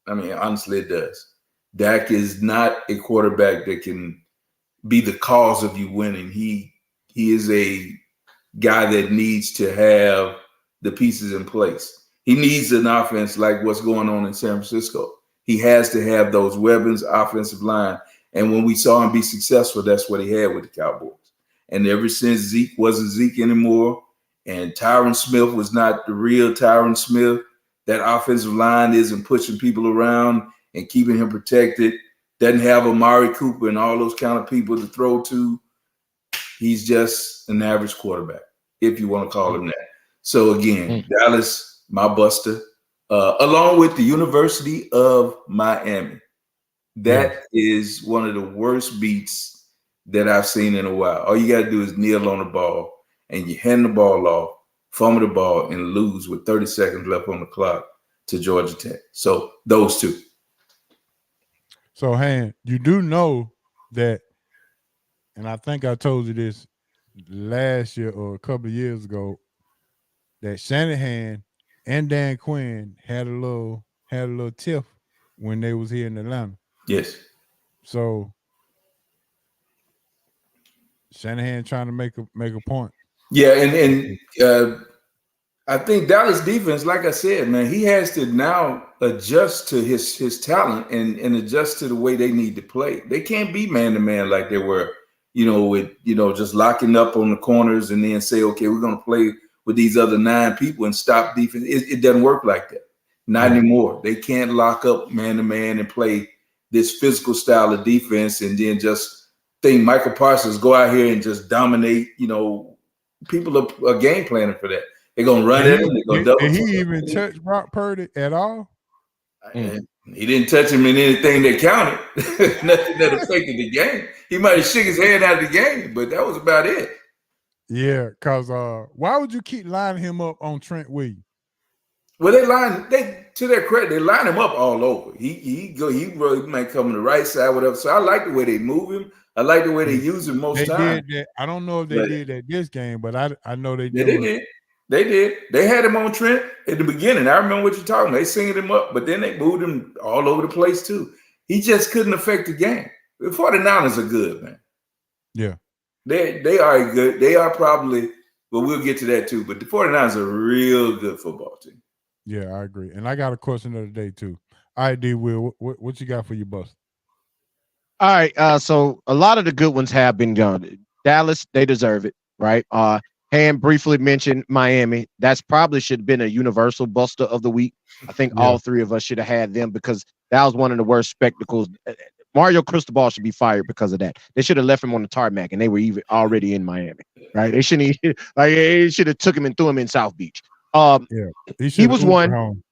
I mean, honestly, it does. Dak is not a quarterback that can be the cause of you winning. He is a guy that needs to have the pieces in place. He needs an offense like what's going on in San Francisco. He has to have those weapons, offensive line. And when we saw him be successful, that's what he had with the Cowboys. And ever since Zeke wasn't Zeke anymore, and Tyron Smith was not the real Tyron Smith, that offensive line isn't pushing people around and keeping him protected, doesn't have Amari Cooper and all those kind of people to throw to. He's just an average quarterback, if you want to call him that. So again, Dallas, my buster, along with the University of Miami. That is one of the worst beats that I've seen in a while. All you got to do is kneel on the ball, and you hand the ball off, fumble the ball, and lose with 30 seconds left on the clock to Georgia Tech. So those two. So, Han, you do know that, and I think I told you this last year or a couple of years ago, that Shanahan and Dan Quinn had a little tiff when they was here in Atlanta. Yes. So Shanahan trying to make a point. Yeah, and I think Dallas defense, like I said, man, he has to now adjust to his talent and adjust to the way they need to play. They can't be man-to-man like they were, with just locking up on the corners and then say, okay, we're going to play with these other 9 people and stop defense. It doesn't work like that. Not anymore. They can't lock up man-to-man and play this physical style of defense and then just think Michael Parsons go out here and just dominate. People are game planning for that. They're going to run it. Did he even touch Brock Purdy at all? He didn't touch him in anything that counted. Nothing that affected the game. He might have shook his head out of the game, but that was about it. Yeah, because why would you keep lining him up on Trent Williams? Well, to their credit, they line him up all over. He might come on the right side, whatever. So I like the way they move him. I like the way they use him most times. I don't know if they did that this game, but I know they did. They did. They did. They had him on Trent at the beginning. I remember what you're talking about. They singing him up, but then they moved him all over the place too. He just couldn't affect the game. The 49ers are good, man. Yeah. They are good. They are probably, but we'll get to that too. But the 49ers are a real good football team. Yeah, I agree. And I got a question of the day too. All right, D. Will, what you got for your bust? All right. So a lot of the good ones have been gone. Dallas, they deserve it, right? Han briefly mentioned Miami. That's probably should have been a universal buster of the week. I think all 3 of us should have had them because that was one of the worst spectacles. Mario Cristobal should be fired because of that. They should have left him on the tarmac, and they were even already in Miami, right? They shouldn't they should have took him and threw him in South Beach. He was one.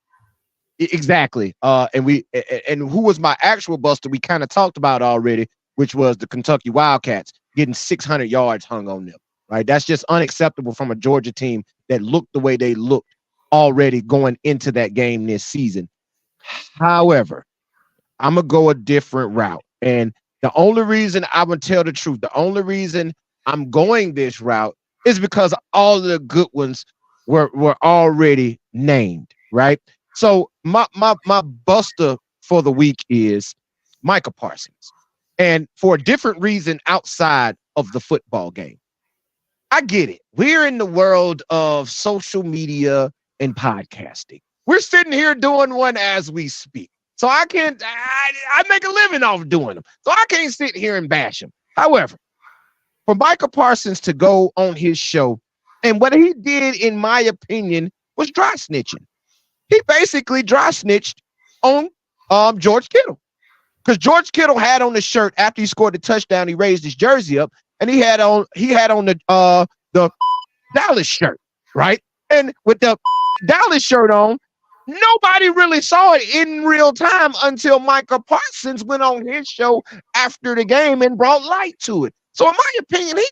Exactly. And who was my actual buster? We kind of talked about already, which was the Kentucky Wildcats getting 600 yards hung on them. Right, that's just unacceptable from a Georgia team that looked the way they looked already going into that game this season. However, I'm gonna go a different route, and the only reason I'm gonna tell the truth, the only reason I'm going this route is because all the good ones were already named. Right, so my buster for the week is Micah Parsons, and for a different reason outside of the football game. I get it. We're in the world of social media and podcasting. We're sitting here doing one as we speak. So I make a living off doing them. So I can't sit here and bash him. However, for Micah Parsons to go on his show, and what he did, in my opinion, was dry snitching. He basically dry snitched on George Kittle. Because George Kittle had on the shirt after he scored the touchdown, he raised his jersey up. And he had on the Dallas shirt, right? And with the Dallas shirt on, nobody really saw it in real time until Micah Parsons went on his show after the game and brought light to it. So in my opinion, he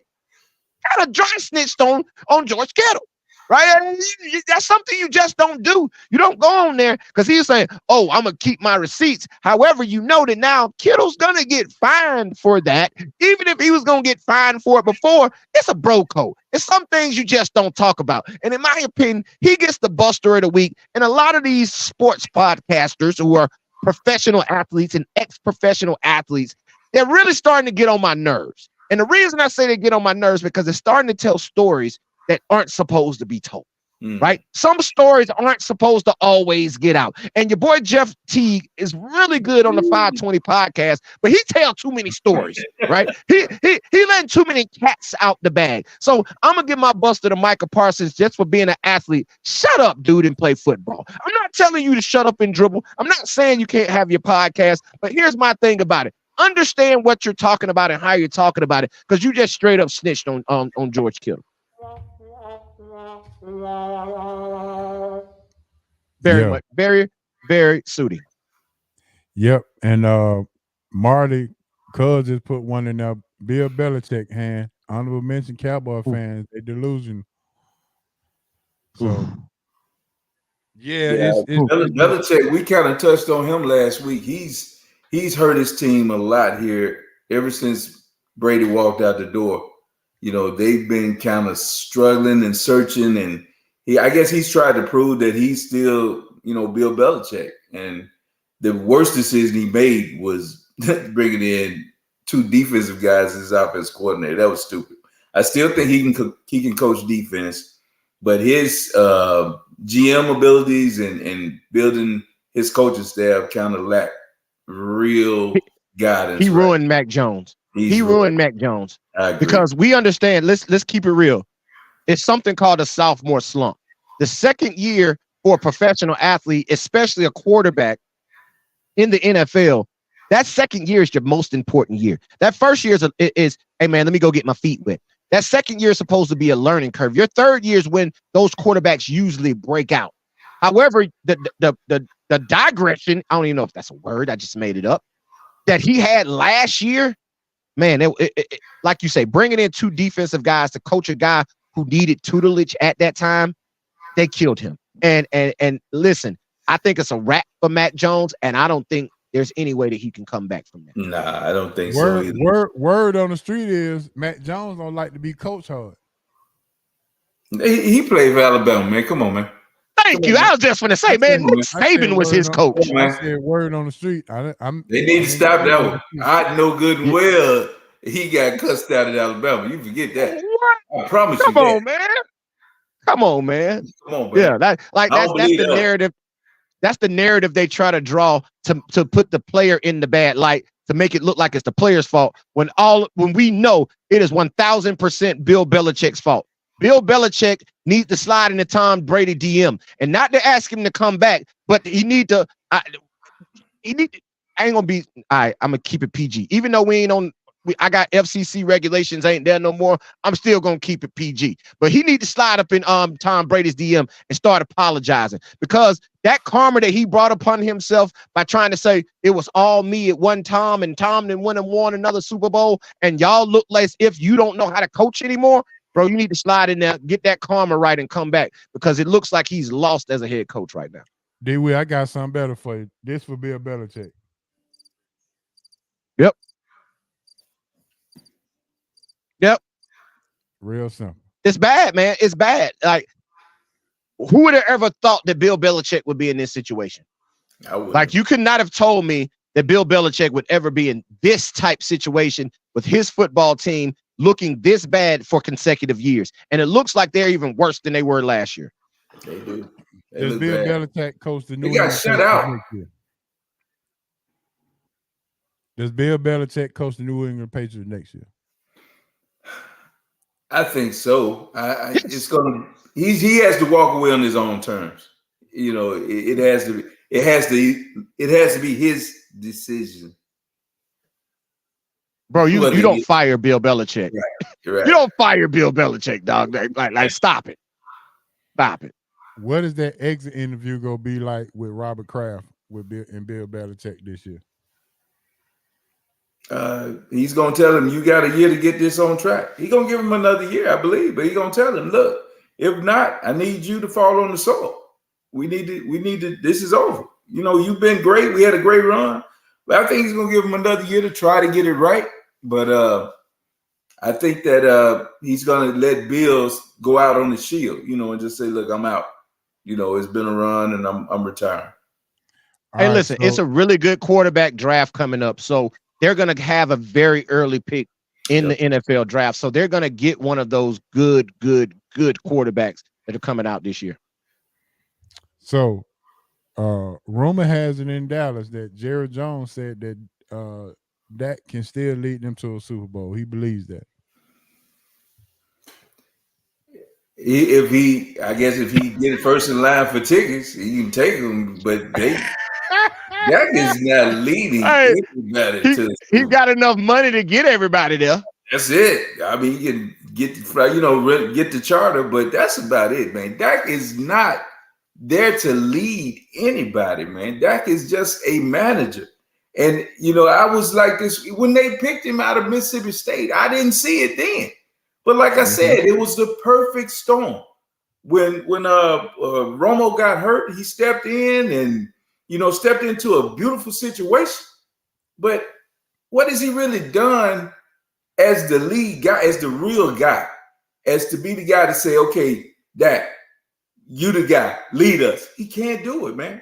kind of dry snitched on George Kittle, right? And that's something you just don't do. You don't go on there because he's saying, oh, I'm going to keep my receipts. However, you know that now Kittle's going to get fined for that. Even if he was going to get fined for it before, it's a bro code. It's some things you just don't talk about. And in my opinion, he gets the buster of the week. And a lot of these sports podcasters who are professional athletes and ex-professional athletes, they're really starting to get on my nerves. And the reason I say they get on my nerves because they're starting to tell stories that aren't supposed to be told. Right? Some stories aren't supposed to always get out. And your boy Jeff Teague is really good on the 520 podcast, but he tells too many stories, right? He letting too many cats out the bag. So I'm gonna give my buster to Micah Parsons just for being an athlete. Shut up, dude, and play football. I'm not telling you to shut up and dribble. I'm not saying you can't have your podcast, but here's my thing about it. Understand what you're talking about and how you're talking about it, because you just straight up snitched on George Kittle. Very much, very, very soothing. Yep, and Marty Cuz just put one in there. Bill Belichick hand. Honorable mention, Cowboy fans. They delusion. So it's Belichick. We kind of touched on him last week. He's hurt his team a lot here ever since Brady walked out the door. You know, they've been kind of struggling and searching, and I guess he's tried to prove that he's still, Bill Belichick. And the worst decision he made was bringing in 2 defensive guys as his offensive coordinator. That was stupid. I still think he can coach defense, but his GM abilities and building his coaching staff kind of lack real guidance. He ruined Mac Jones. He ruined Mac Jones because we understand. Let's keep it real. It's something called a sophomore slump. The second year for a professional athlete, especially a quarterback in the NFL, that second year is your most important year. That first year is hey man, let me go get my feet wet. That second year is supposed to be a learning curve. Your third year is when those quarterbacks usually break out. However, the digression, I don't even know if that's a word, I just made it up, that he had last year, man, it, like you say, bringing in 2 defensive guys to coach a guy who needed tutelage at that time, they killed him. And listen, I think it's a wrap for Mac Jones, and I don't think there's any way that he can come back from that. Nah, I don't think so either. Word on the street is Mac Jones don't like to be coached hard. He played for Alabama, man. Come on, man. Thank you. I was just going to say, man, Nick Saban was his coach. I said word on the street. They need to stop that one. I know good and well he got cussed out at Alabama. You forget that. I promise you. Come on, man. Come on, man. Yeah, that's the narrative. That's the narrative they try to draw to put the player in the bad light, to make it look like it's the player's fault when we know it is 1000% Bill Belichick's fault. Bill Belichick needs to slide into Tom Brady DM, and not to ask him to come back, but he need to. I ain't gonna be. I'm gonna keep it PG, even though we ain't on. I got FCC regulations ain't there no more. I'm still gonna keep it PG, but he need to slide up in Tom Brady's DM and start apologizing, because that karma that he brought upon himself by trying to say it was all me at one time and Tom then went and won another Super Bowl and y'all look like if you don't know how to coach anymore, bro. You need to slide in there, get that karma right, and come back, because it looks like he's lost as a head coach right now. D-Will, I got something better for you. This will be a Belichick. Yep. Real simple. It's bad, man. It's bad. Like, who would have ever thought that Bill Belichick would be in this situation? Like, you could not have told me that Bill Belichick would ever be in this type situation with his football team looking this bad for consecutive years. And it looks like they're even worse than they were last year. They do. Does Bill Belichick coach the New England Patriots? They got shut out. Does Bill Belichick coach the New England Patriots next year? I think so. It's gonna. He has to walk away on his own terms. You know, it has to be. It has to be his decision. Bro, you don't fire Bill Belichick. Right. You don't fire Bill Belichick, dog. Like stop it. Stop it. What is that exit interview gonna be like with Robert Kraft with Bill Belichick this year? He's gonna tell him, you got a year to get this on track. He's gonna give him another year, I believe, but he's gonna tell him, look, if not, I need you to fall on the sword. We need to, this is over. You know, you've been great. We had a great run, but I think he's gonna give him another year to try to get it right. But I think that he's gonna let Bills go out on the shield, you know, and just say, look, I'm out. You know, it's been a run and I'm retiring. Hey, right, listen, it's a really good quarterback draft coming up. So they're going to have a very early pick in the NFL draft. So they're going to get one of those good quarterbacks that are coming out this year. So, rumor has it in Dallas that Jerry Jones said that Dak can still lead them to a Super Bowl. He believes that. If he get first in line for tickets, he can take them. But Dak is not leading everybody to the He's got enough money to get everybody there. That's it. I mean, you can get get the charter, but that's about it, man. Dak is not there to lead anybody, man. Dak is just a manager. And I was like this when they picked him out of Mississippi State. I didn't see it then, but like I said, it was the perfect storm. When Romo got hurt, he stepped in and stepped into a beautiful situation. But what has he really done as the lead guy, as the real guy, as to be the guy to say, okay, Dak, you the guy, lead us? He can't do it, man.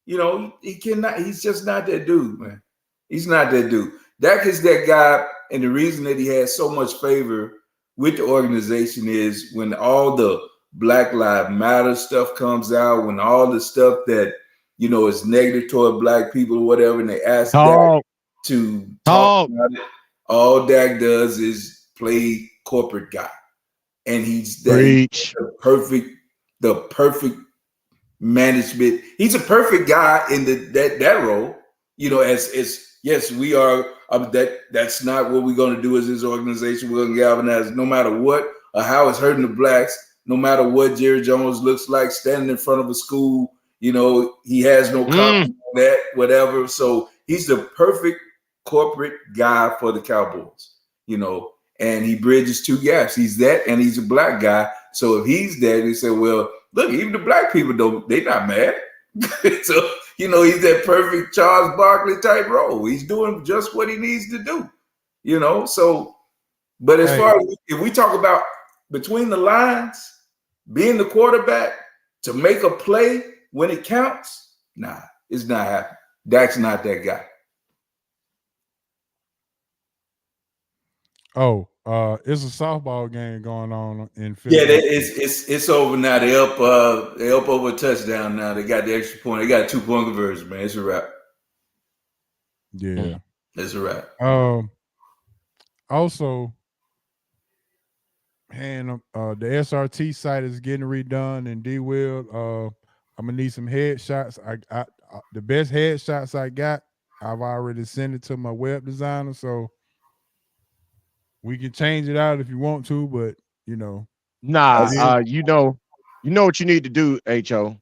He cannot. He's just not that dude, man. He's not that dude. Dak is that guy, and the reason that he has so much favor with the organization is when all the Black Lives Matter stuff comes out, when all the stuff that is negative toward Black people or whatever, and they ask Dak to talk about it. All Dak does is play corporate guy, and he's the perfect management. He's a perfect guy in that role. As yes, we are. That's not what we're going to do as this organization. We're going to galvanize no matter what or how it's hurting the Blacks. No matter what Jerry Jones looks like standing in front of a school, he has no comment on that, whatever. So he's the perfect corporate guy for the Cowboys, and he bridges two gaps. He's that, and he's a Black guy. So if he's that, they say, well, look, even the Black people they're not mad. So, he's that perfect Charles Barkley type role. He's doing just what he needs to do, So, but as far as if we talk about between the lines, being the quarterback to make a play when it counts, nah, it's not happening. Dak's not that guy. Oh, it's a softball game going on in Philly. Yeah, it's over now. They up over a touchdown now. They got the extra point. They got a 2-point conversion, man. It's a wrap. Yeah, it's a wrap. Also, the SRT site is getting redone, and D Will, I'm gonna need some headshots. I the best headshots I got, I've already sent it to my web designer, so we can change it out if you want to, but Nah, you know what you need to do, HO.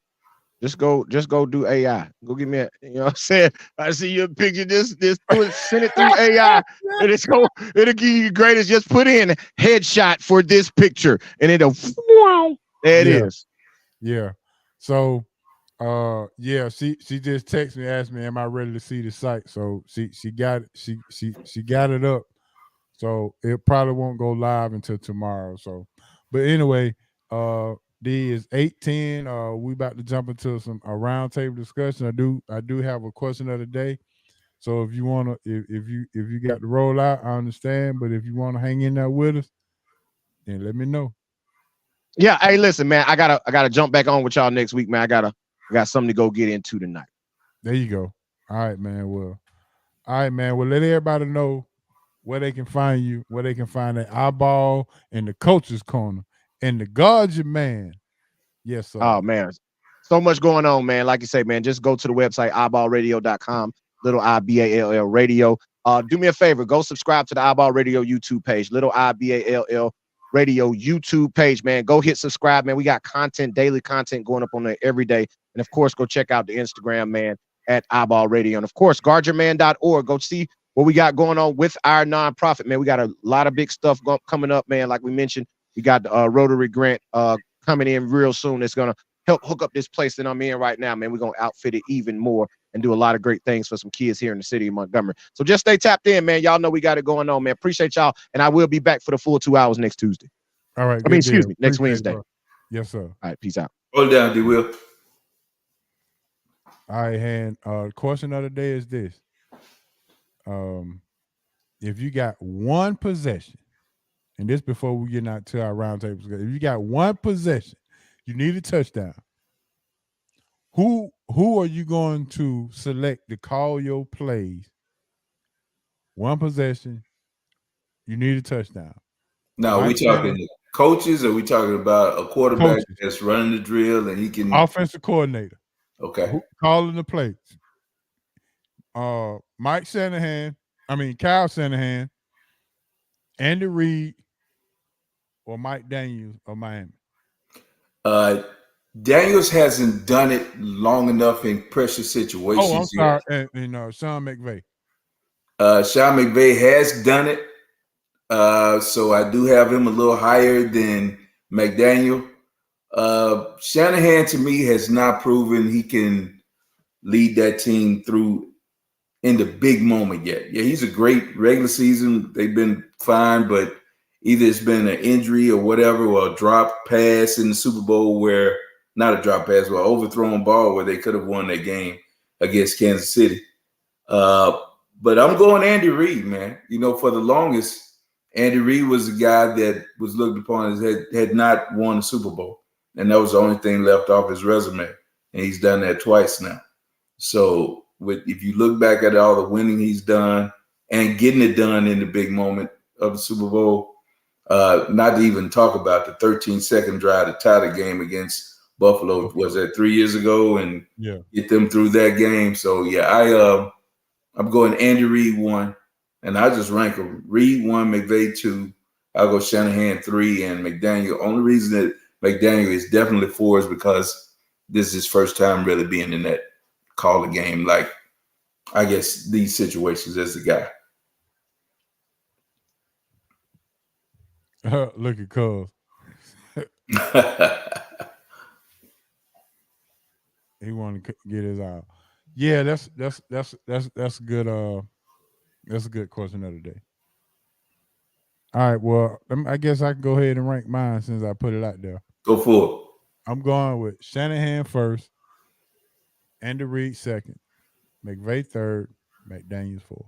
Just go do AI. Go give me what I'm saying? I see your picture. Send it through AI. And it'll give you greatest. Just put in headshot for this picture. And it'll there it is. Yeah. So she just texted me, asked me, am I ready to see the site? So she got it, she got it up. So it probably won't go live until tomorrow. So, but anyway, D is 8:10. We about to jump into a roundtable discussion. I do have a question of the day. So if you wanna, if you got to roll out, I understand. But if you want to hang in there with us, then let me know. Yeah. Hey, listen, man. I gotta jump back on with y'all next week, man. I got something to go get into tonight. There you go. All right, man. Well, let everybody know where they can find you, where they can find that eyeball in the coach's corner and the guard your man. Yes, sir. Oh, man. So much going on, man. Like you say, man, just go to the website, eyeballradio.com, little IBALL radio. Do me a favor, go subscribe to the Eyeball Radio YouTube page, little IBALL radio YouTube page, man. Go hit subscribe, man. We got daily content going up on there every day. And of course, go check out the Instagram, man, at Eyeball Radio. And of course, guardyourman.org. Go see what we got going on with our nonprofit, man. We got a lot of big stuff coming up, man. Like we mentioned, we got the Rotary Grant coming in real soon. It's going to help hook up this place that I'm in right now, man. We're going to outfit it even more and do a lot of great things for some kids here in the city of Montgomery. So just stay tapped in, man. Y'all know we got it going on, man. Appreciate y'all. And I will be back for the full 2 hours next Tuesday. All right. Next Wednesday. Yes, sir. All right. Peace out. Hold down, D. Will. All right, Han. Question of the day is this. if you got one possession, and this before we get out to our roundtables, if you got one possession, you need a touchdown. Who are you going to select to call your plays? One possession, you need a touchdown. Now, are we Mike Shannon, talking coaches, or are we talking about a quarterback coaches, that's running the drill and he can? offensive coordinator, Okay. who calling the plays? Mike Shanahan, Kyle Shanahan, Andy Reid, or Mike Daniels of Miami. Daniels hasn't done it long enough in pressure situations. Oh, I'm sorry, and Sean McVay. Sean McVay has done it, so I do have him a little higher than McDaniel. Shanahan, to me, has not proven he can lead that team through in the big moment yet. Yeah, he's a great regular season. They've been fine, but either it's been an injury or whatever, or a drop pass in the Super Bowl where, not a drop pass, but an overthrown ball where they could have won that game against Kansas City. But I'm going Andy Reid, man. You know, for the longest, Andy Reid was a guy that was looked upon as had not won a Super Bowl. And that was the only thing left off his resume. And he's done that twice now. So if you look back at all the winning he's done and getting it done in the big moment of the Super Bowl, not to even talk about the 13-second drive to tie the game against Buffalo, was that 3 years ago, and get them through that game. So yeah, I'm going Andy Reid 1, and I just rank them: Reid 1, McVay 2. I'll go Shanahan 3, and McDaniel. Only reason that McDaniel is definitely 4 is because this is his first time really being in that call the game, like I guess these situations as the guy. Look at Cuz. He wanted to get his out. Yeah, that's a good that's a good question of the day. All right, well, I guess I can go ahead and rank mine since I put it out there. Go for it. I'm going with Shanahan first, Andy Reid second, McVay third, McDaniels 4.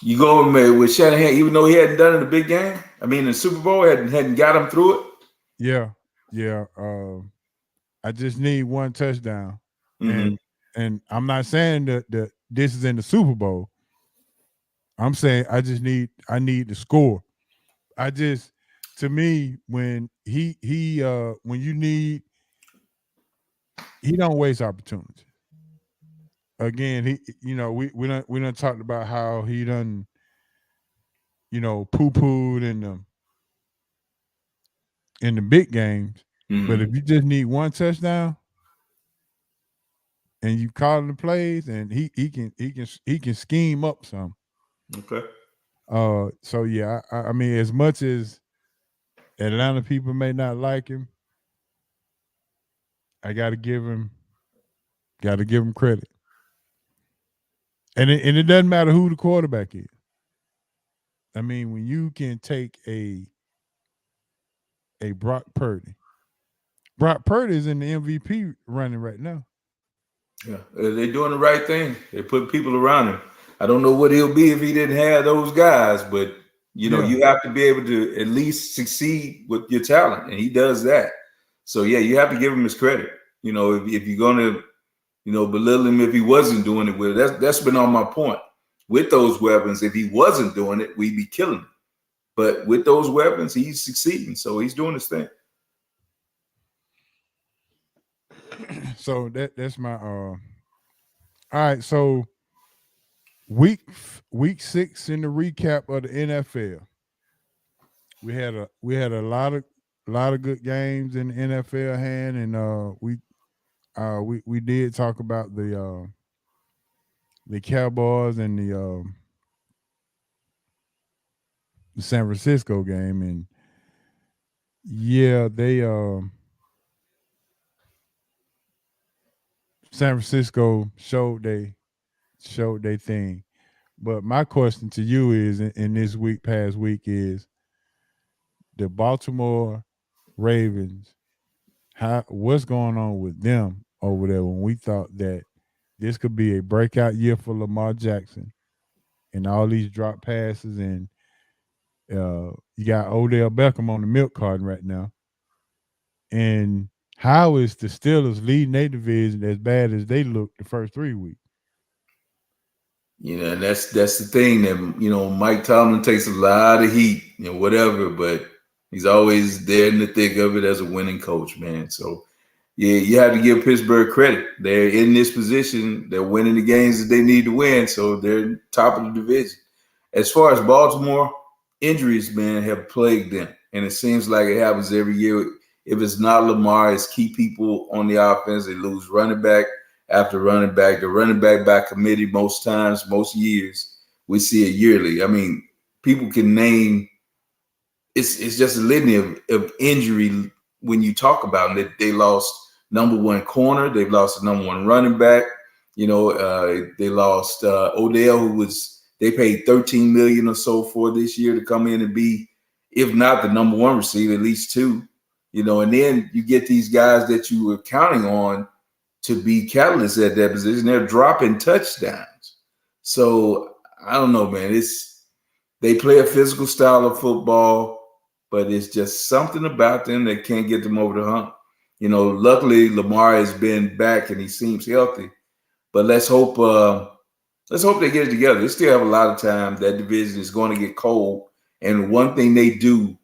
You going with Shanahan, even though he hadn't done it in the big game? I mean, the Super Bowl hadn't got him through it? Yeah. I just need one touchdown. Mm-hmm. And I'm not saying that this is in the Super Bowl. I'm saying I need to score. To me, when he don't waste opportunity. Again, we done talked about how he done, poo-pooed in the big games. Mm-hmm. But if you just need one touchdown and you call the plays, and he can scheme up some. Okay. So yeah, I mean, as much as Atlanta people may not like him, I gotta give him credit. And it doesn't matter who the quarterback is. I mean, when you can take a Brock Purdy is in the MVP running right now. Yeah, they're doing the right thing. They put people around him. I don't know what he'll be if he didn't have those guys, but you have to be able to at least succeed with your talent, and he does that. So yeah, you have to give him his credit. If you're gonna, belittle him if he wasn't doing it with it, that's been on my point. With those weapons, if he wasn't doing it, we'd be killing him. But with those weapons, he's succeeding. So he's doing his thing. So that's my all right. So week 6 in the recap of the NFL. We had a lot of good games in the NFL hand, and we did talk about the Cowboys and the San Francisco game, and yeah, they San Francisco showed they thing. But my question to you is, in this past week, is the Baltimore Ravens, what's going on with them over there when we thought that this could be a breakout year for Lamar Jackson, and all these drop passes, and you got Odell Beckham on the milk carton right now. And how is the Steelers leading their division as bad as they looked the first 3 weeks? And that's the thing that Mike Tomlin takes a lot of heat and whatever, but he's always there in the thick of it as a winning coach, man. So yeah, you have to give Pittsburgh credit. They're in this position. They're winning the games that they need to win, so they're top of the division. As far as Baltimore, injuries, man, have plagued them, and it seems like it happens every year. If it's not Lamar, it's key people on the offense. They lose running back after running back. The running back by committee most times, most years. We see it yearly. I mean, people can name – it's just a litany of injury when you talk about it. They lost number one corner. They've lost the number one running back. They lost Odell, who was – they paid $13 million or so for this year to come in and be, if not the number one receiver, at least two. And then you get these guys that you were counting on to be catalysts at that position. They're dropping touchdowns. So I don't know, man. They play a physical style of football, but it's just something about them that can't get them over the hump. Luckily Lamar has been back and he seems healthy. But let's hope they get it together. They still have a lot of time. That division is going to get cold. And one thing they do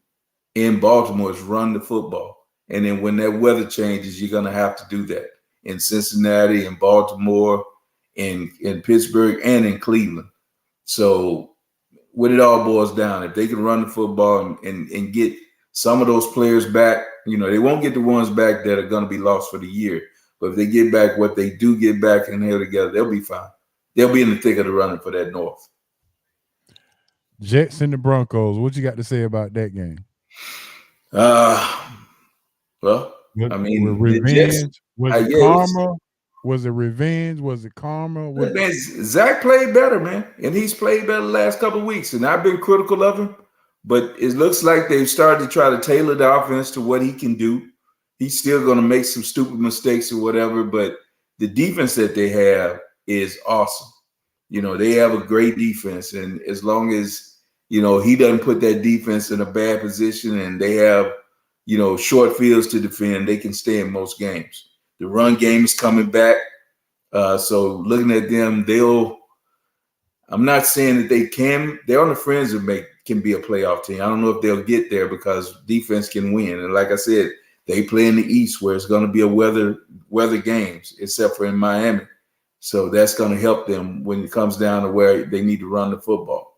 in Baltimore is run the football. And then when that weather changes, you're going to have to do that in Cincinnati, in Baltimore, in Pittsburgh, and in Cleveland. So what it all boils down, if they can run the football and get some of those players back, they won't get the ones back that are going to be lost for the year. But if they get back what they do get back and held together, they'll be fine. They'll be in the thick of the running for that North. Jets and the Broncos, what you got to say about that game? Well, I mean, revenge. Was it karma? Was it revenge? Was it karma? Man, Zach played better, man, and he's played better the last couple of weeks. And I've been critical of him, but it looks like they've started to try to tailor the offense to what he can do. He's still going to make some stupid mistakes or whatever, but the defense that they have is awesome. They have a great defense, and as long as he doesn't put that defense in a bad position, and they have short fields to defend, they can stay in most games. The run game is coming back. So looking at them, I'm not saying that they're on the fringe of can be a playoff team. I don't know if they'll get there because defense can win. And like I said, they play in the East where it's going to be a weather games, except for in Miami. So that's going to help them when it comes down to where they need to run the football.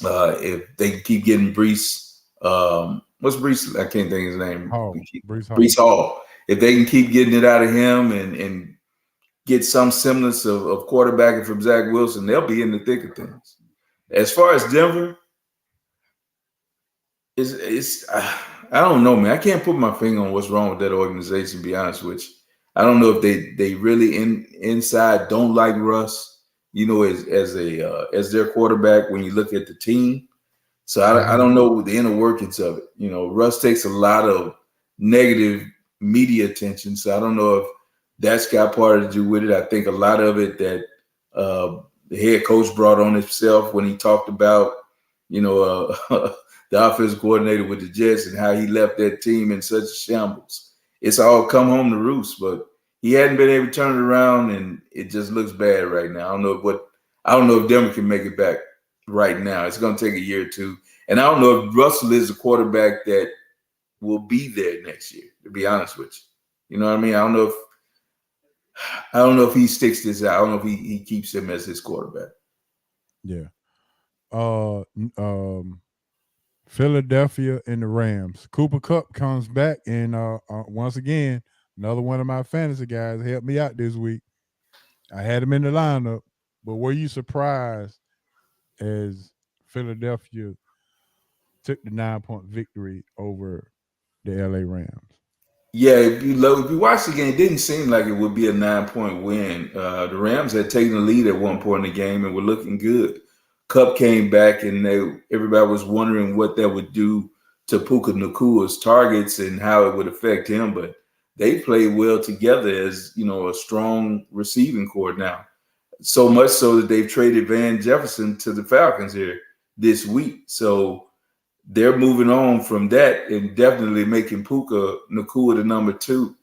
If they can keep getting Breece, what's Breece? I can't think of his name. Breece Hall. If they can keep getting it out of him and get some semblance of quarterbacking from Zach Wilson, they'll be in the thick of things. As far as Denver, I don't know, man. I can't put my finger on what's wrong with that organization, to be honest with you. I don't know if they really inside don't like Russ, as their quarterback when you look at the team. So I don't know the inner workings of it. Russ takes a lot of negative media attention. So I don't know if that's got part to do with it. I think a lot of it that the head coach brought on himself when he talked about, the offensive coordinator with the Jets and how he left that team in such shambles. It's all come home to roost, but he hadn't been able to turn it around, and it just looks bad right now. I don't know if Denver can make it back right now. It's going to take a year or two, and I don't know if Russell is a quarterback that will be there next year. To be honest with you, you know what I mean. I don't know if he sticks this out. I don't know if he keeps him as his quarterback. Yeah. Philadelphia and the Rams. Cooper Kupp comes back, and once again, another one of my fantasy guys helped me out this week. I had him in the lineup, but were you surprised as Philadelphia took the 9-point victory over the LA Rams? Yeah, if you watch the game, it didn't seem like it would be a 9-point win. The Rams had taken the lead at one point in the game and were looking good. Kupp came back, and everybody was wondering what that would do to Puka Nacua's targets and how it would affect him. But they played well together as a strong receiving core now. so much so that they've traded Van Jefferson to the Falcons here this week. So they're moving on from that and definitely making Puka Nacua the number 2.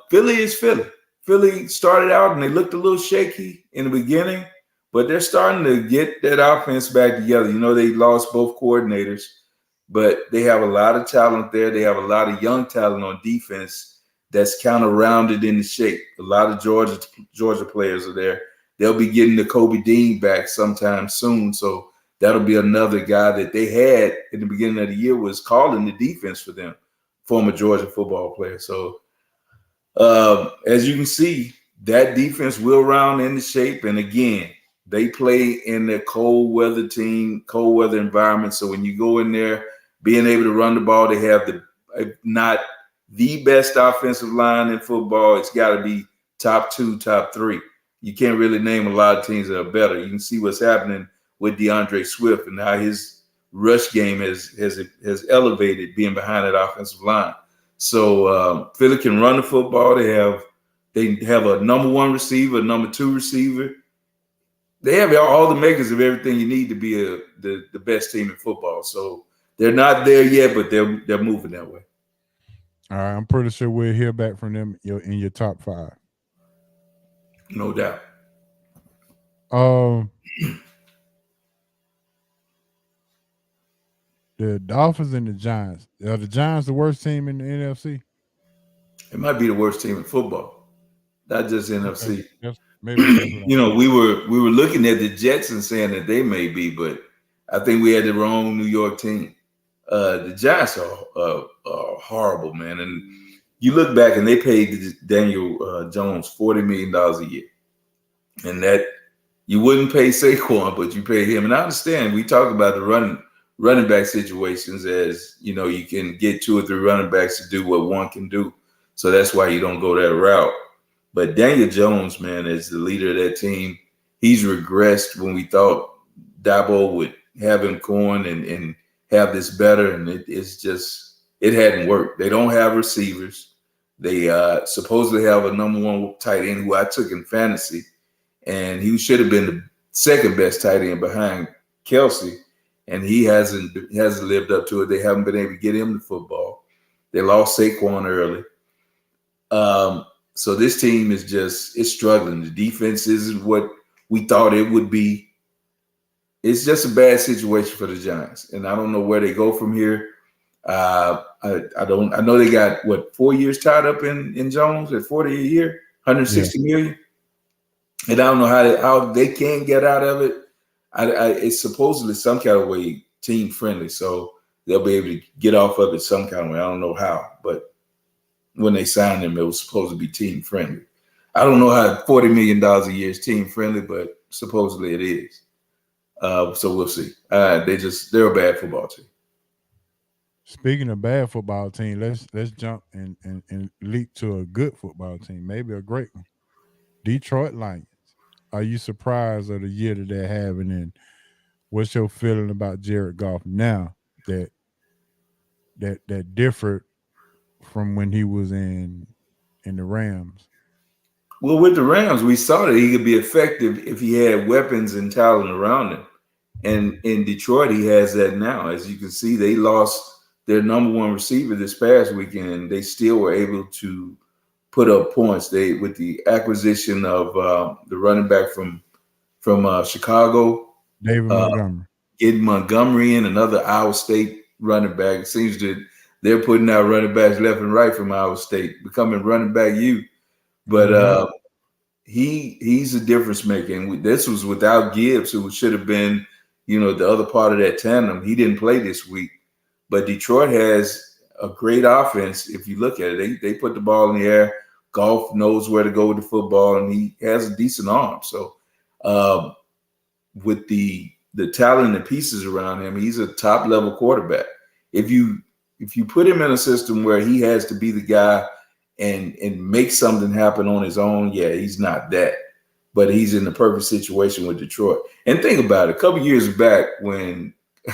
Philly is Philly. Philly started out and they looked a little shaky in the beginning, but they're starting to get that offense back together. You know, they lost both coordinators, but they have a lot of talent there. They have a lot of young talent on defense that's kind of rounded in the shape. A lot of Georgia players are there. They'll be getting the Kobe Dean back sometime soon. So that'll be another guy that they had in the beginning of the year was calling the defense for them, former Georgia football player. So as you can see, that defense will round into shape. And again, they play in their cold weather environment. So when you go in there, being able to run the ball, they have not the best offensive line in football. It's got to be top 2, top 3. You can't really name a lot of teams that are better. You can see what's happening with DeAndre Swift and how his rush game has elevated being behind that offensive line. So Philly can run the football. They have a number 1 receiver, number 2 receiver. They have all the makers of everything you need to be the best team in football. So they're not there yet, but they're moving that way. All right, I'm pretty sure we'll hear back from them in your top 5. No doubt. The Dolphins and the Giants. Are the Giants the worst team in the NFC? It might be the worst team in football, not just NFC. Yes, maybe you know, we were looking at the Jets and saying that they may be, but I think we had the wrong New York team. The Giants are horrible, man. And you look back and they paid Daniel Jones $40 million a year. And that you wouldn't pay Saquon, but you pay him. And I understand we talk about the running back situations as, you know, you can get 2 or 3 running backs to do what one can do. So that's why you don't go that route. But Daniel Jones, man, is the leader of that team. He's regressed when we thought Dabo would have him going and have this better. And it hadn't worked. They don't have receivers. They supposedly have a number 1 tight end who I took in fantasy. And he should have been the second best tight end behind Kelsey. And he hasn't lived up to it. They haven't been able to get him the football. They lost Saquon early. So this team is struggling. The defense isn't what we thought it would be. It's just a bad situation for the Giants. And I don't know where they go from here. I know they got 4 years tied up in Jones at $40 a year, $160 million. And I don't know how they can get out of it. It's supposedly some kind of way team friendly, so they'll be able to get off of it some kind of way. I don't know how, but when they signed him, it was supposed to be team friendly. I don't know how $40 million a year is team friendly, but supposedly it is. So we'll see. They're a bad football team. Speaking of bad football team, let's jump and leap to a good football team, maybe a great one. Detroit Lions. Are you surprised of the year that they're having, and what's your feeling about Jared Goff now that differed from when he was in the Rams? Well, with the Rams, we saw that he could be effective if he had weapons and talent around him. And in Detroit, he has that now. As you can see, they lost their number 1 receiver this past weekend, and they still were able to put up points. With the acquisition of the running back from Chicago, David Montgomery, getting Montgomery in, another Iowa State running back. It seems that they're putting out running backs left and right from Iowa State, becoming running back you. But he's a difference maker. And this was without Gibbs, who should have been, the other part of that tandem. He didn't play this week, but Detroit has a great offense. If you look at it, they put the ball in the air. Goff knows where to go with the football, and he has a decent arm. So with the talent and pieces around him, he's a top level quarterback. If you put him in a system where he has to be the guy and make something happen on his own, yeah, he's not that. But he's in the perfect situation with Detroit. And think about it, a couple years back when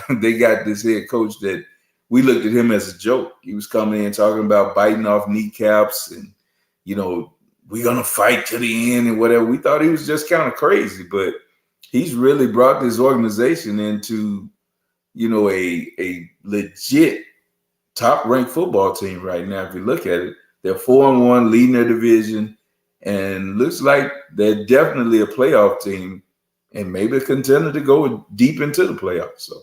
they got this head coach that we looked at him as a joke. He was coming in talking about biting off kneecaps and, we're gonna fight to the end and whatever. We thought he was just kind of crazy, but he's really brought this organization into, you know, a legit top-ranked football team right now. If you look at it, they're 4-1, leading their division, and looks like they're definitely a playoff team and maybe a contender to go deep into the playoffs. So,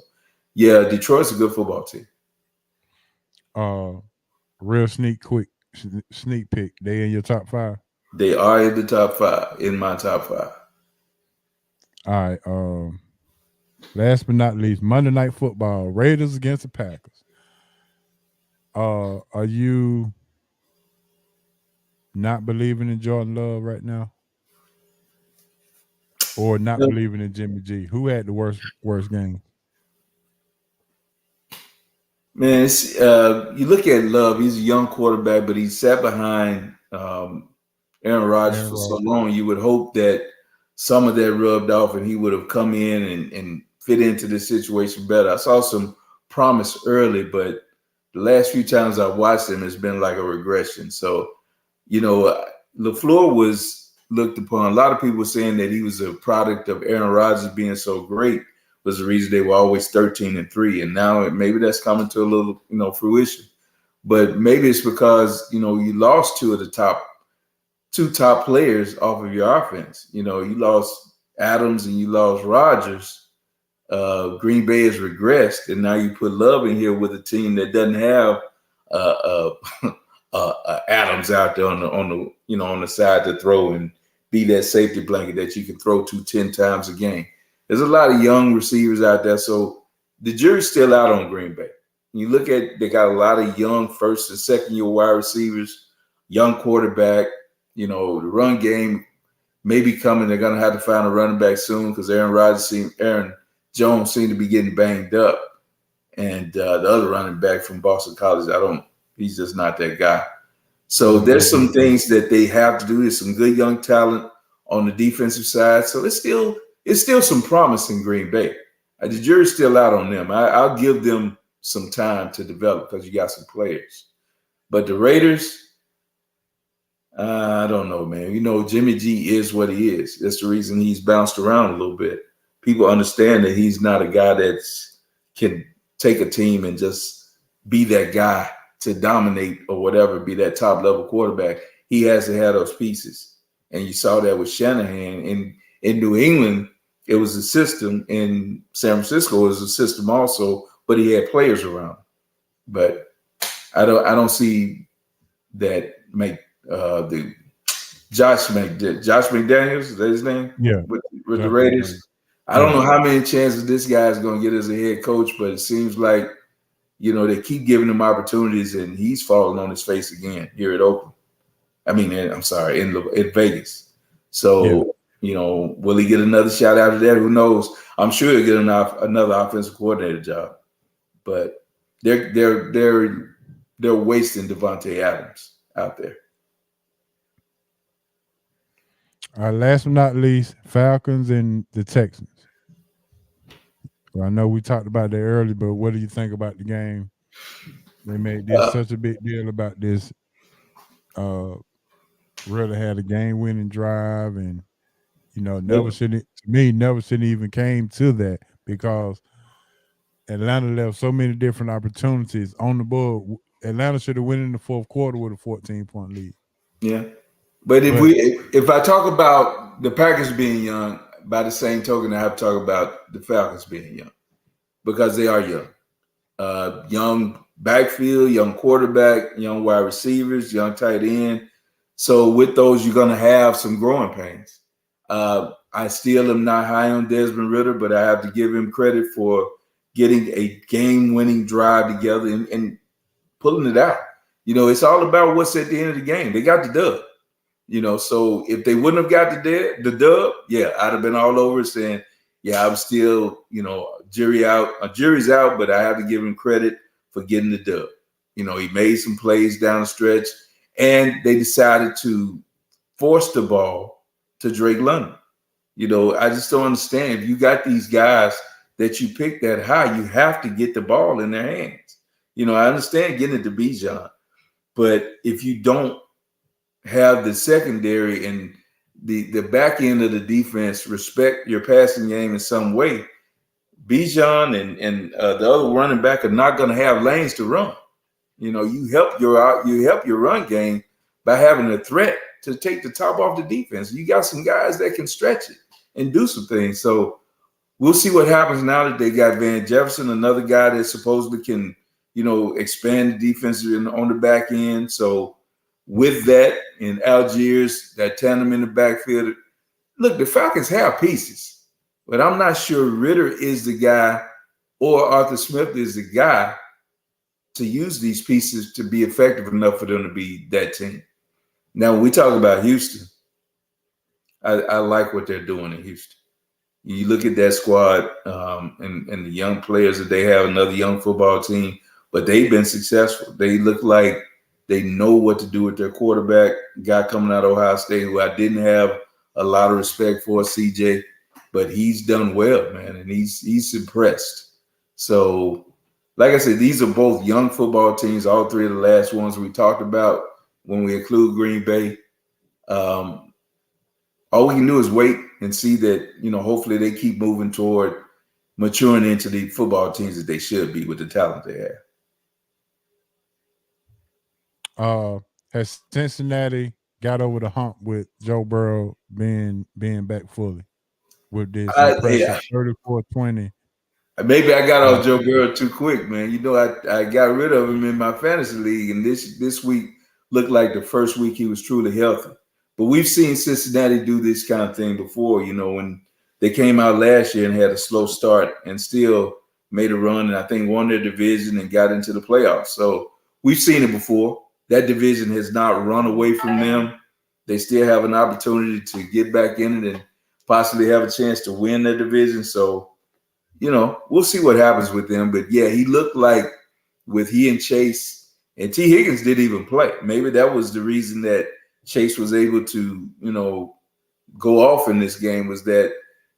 yeah, Detroit's a good football team. Real sneak peek. They in your top 5? They are in the top 5, in my top 5. All right. Last but not least, Monday Night Football, Raiders against the Packers. Are you not believing in Jordan Love right now? Or not believing in Jimmy G? Who had the worst game? Man, you look at Love, he's a young quarterback, but he sat behind Aaron Rodgers for so long. You would hope that some of that rubbed off and he would have come in and fit into the situation better. I saw some promise early, but the last few times I've watched him, it's been like a regression. So, you know, LaFleur was looked upon. A lot of people were saying that he was a product of Aaron Rodgers being so great was the reason they were always 13-3. And now maybe that's coming to a little, you know, fruition. But maybe it's because, you know, you lost two top players off of your offense. You know, you lost Adams and you lost Rodgers. Green Bay has regressed, and now you put Love in here with a team that doesn't have Adams out there on the side to throw and be that safety blanket that you can throw to 10 times a game. There's a lot of young receivers out there, so the jury's still out on Green Bay. You look at, they got a lot of young first and second year wide receivers, young quarterback. You know, the run game may be coming. They're going to have to find a running back soon because Aaron Jones seemed to be getting banged up. And the other running back from Boston College, he's just not that guy. So there's some things that they have to do. There's some good young talent on the defensive side. So it's still some promise in Green Bay. The jury's still out on them. I'll give them some time to develop because you got some players. But the Raiders, I don't know, man. You know, Jimmy G is what he is. That's the reason he's bounced around a little bit. People understand that he's not a guy that can take a team and just be that guy to dominate or whatever, be that top level quarterback. He has to have those pieces. And you saw that with Shanahan. In New England, it was a system. In San Francisco, it was a system also, but he had players around. But I don't see that make the Josh McDaniels, is that his name? Yeah. With the Raiders. I don't know how many chances this guy is going to get as a head coach, but it seems like, you know, they keep giving him opportunities and he's falling on his face again here at Oakland. In Vegas. So, You know, will he get another shot after that? Who knows? I'm sure he'll get another offensive coordinator job. But they're wasting Devontae Adams out there. Last but not least, Falcons and the Texans. Well, I know we talked about that earlier, but what do you think about the game? They made this such a big deal about this. Really had a game-winning drive, and you know, never should even came to that because Atlanta left so many different opportunities on the board. Atlanta should have won in the fourth quarter with a 14-point lead. Yeah. But if I talk about the Packers being young, by the same token, I have to talk about the Falcons being young because they are young. Young backfield, young quarterback, young wide receivers, young tight end. So with those, you're going to have some growing pains. I still am not high on Desmond Ridder, but I have to give him credit for getting a game-winning drive together and pulling it out. You know, it's all about what's at the end of the game. They got the dub. You know, so if they wouldn't have got the dub, I'd have been all over saying, I'm still, you know, jury's out, but I have to give him credit for getting the dub. You know, he made some plays down the stretch, and they decided to force the ball to Drake London. You know, I just don't understand. If you got these guys that you pick that high, you have to get the ball in their hands. You know, I understand getting it to Bijan, but if you don't have the secondary and the back end of the defense respect your passing game in some way, Bijan and the other running back are not going to have lanes to run. You know, you help your run game by having a threat to take the top off the defense. You got some guys that can stretch it and do some things. So we'll see what happens now that they got Van Jefferson, another guy that supposedly can, you know, expand the defense on the back end. So with that and Algiers, that tandem in the backfield, look, the Falcons have pieces, but I'm not sure Ritter is the guy or Arthur Smith is the guy to use these pieces to be effective enough for them to be that team. Now, when we talk about Houston, I like what they're doing in Houston. You look at that squad and the young players that they have, another young football team, but they've been successful. They look like they know what to do with their quarterback, guy coming out of Ohio State, who I didn't have a lot of respect for, CJ, but he's done well, man, and he's impressed. So, like I said, these are both young football teams, all three of the last ones we talked about when we include Green Bay. All we can do is wait and see that, you know, hopefully they keep moving toward maturing into the football teams that they should be with the talent they have. Has Cincinnati got over the hump with Joe Burrow being back fully with this impressive 34-20? Maybe I got off Joe Burrow too quick, man. You know, I got rid of him in my fantasy league, and this week looked like the first week he was truly healthy. But we've seen Cincinnati do this kind of thing before, you know, when they came out last year and had a slow start and still made a run and I think won their division and got into the playoffs. So we've seen it before. That division has not run away from them. They still have an opportunity to get back in it and possibly have a chance to win their division. So, you know, we'll see what happens with them. But, yeah, he looked like with he and Chase and T. Higgins didn't even play. Maybe that was the reason that Chase was able to, you know, go off in this game was that,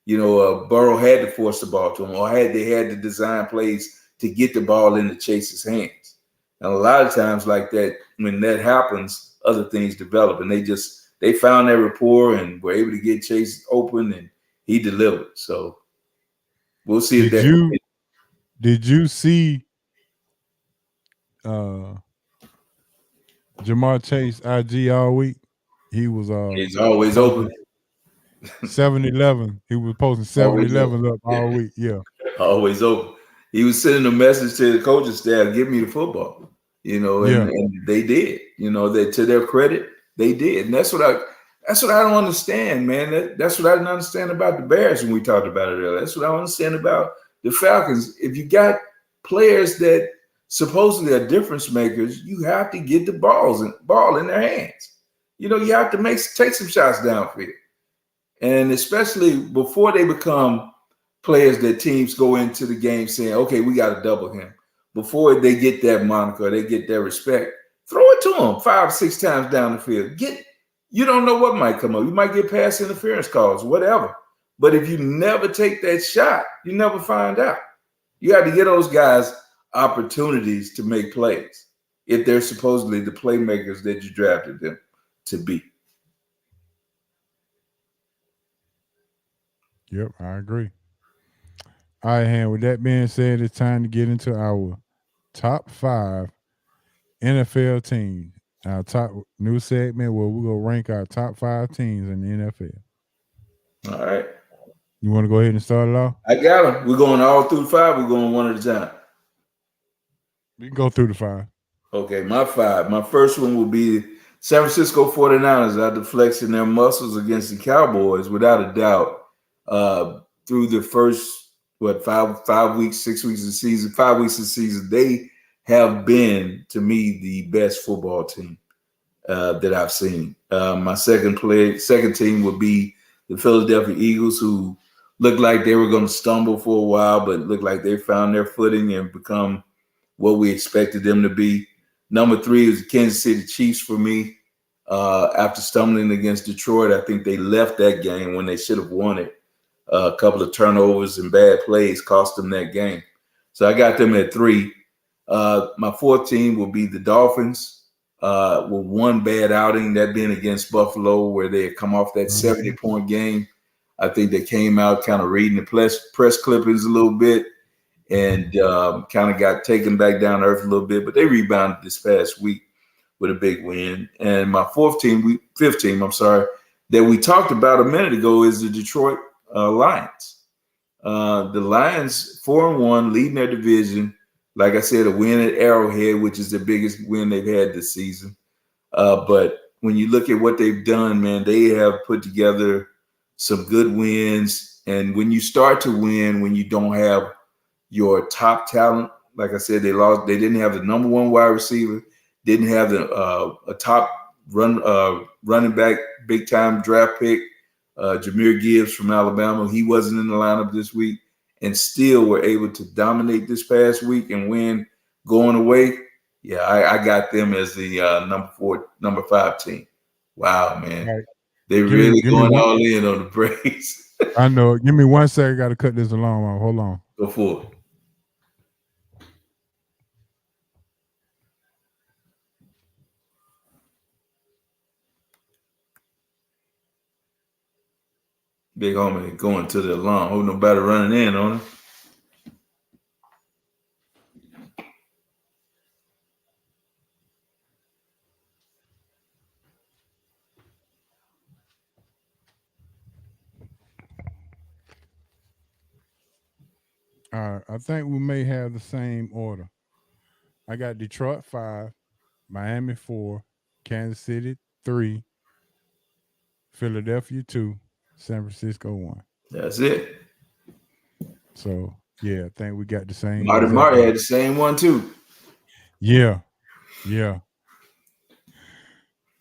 you know, Burrow had to force the ball to him or they had to design plays to get the ball into Chase's hands. And a lot of times like that, when that happens, other things develop and they found their rapport and were able to get Chase open and he delivered. So we'll see Did you see Jamar Chase IG all week? He was he's always open. 7-11. He was posting 7-11 up all week. Yeah. Always open. He was sending a message to the coaching staff, give me the football, you know, and they did, you know, that to their credit, they did. And that's what I don't understand, man. That's what I didn't understand about the Bears when we talked about it earlier. That's what I don't understand about the Falcons. If you got players that supposedly are difference makers, you have to get the ball in their hands. You know, you have to take some shots downfield. And especially before they become players that teams go into the game saying, okay, we got to double him. Before they get that moniker, they get their respect, throw it to them 5-6 times down the field. You don't know what might come up. You might get pass interference calls, whatever. But if you never take that shot, you never find out. You have to get those guys opportunities to make plays if they're supposedly the playmakers that you drafted them to be. Yep, I agree. All right, Han, with that being said, it's time to get into our top 5 NFL teams. Our top new segment where we're going to rank our top 5 teams in the NFL. All right. You want to go ahead and start it off? I got them. We're going all through 5. We're going one at a time. We can go through the 5. Okay, my 5. My first one will be San Francisco 49ers after flexing their muscles against the Cowboys, without a doubt. Through the first, 5 weeks, 6 weeks of the season, 5 weeks of the season, they have been, to me, the best football team that I've seen. My second team would be the Philadelphia Eagles, who looked like they were going to stumble for a while, but looked like they found their footing and become what we expected them to be. Number 3 is the Kansas City Chiefs for me. After stumbling against Detroit, I think they left that game when they should have won it. A couple of turnovers and bad plays cost them that game. So I got them at 3. My 4th team will be the Dolphins. with one bad outing, that being against Buffalo, where they had come off that 70-point game. I think they came out kind of reading the press clippings a little bit and kind of got taken back down to earth a little bit, but they rebounded this past week with a big win. And my fifth team, that we talked about a minute ago is the Detroit Lions. The Lions 4-1, leading their division. Like I said, a win at Arrowhead, which is the biggest win they've had this season. But when you look at what they've done, man, they have put together some good wins. And when you start to win, when you don't have your top talent, like I said, they didn't have the number one wide receiver, didn't have a top running back, big time draft pick, Jahmyr Gibbs from Alabama. He wasn't in the lineup this week, and still were able to dominate this past week and win going away. Yeah, I got them as the number 5 team. Wow, man. Right. They really going all in on the Braves. I know. Give me 1 second. I got to cut this alarm off. Hold on. Go for it. Big homie going to the alarm. Hope nobody running in on him. All right, I think we may have the same order. I got Detroit 5, Miami 4, Kansas City 3, Philadelphia 2, San Francisco 1. That's it. So, yeah, I think we got the same. Marty had the same one too. Yeah.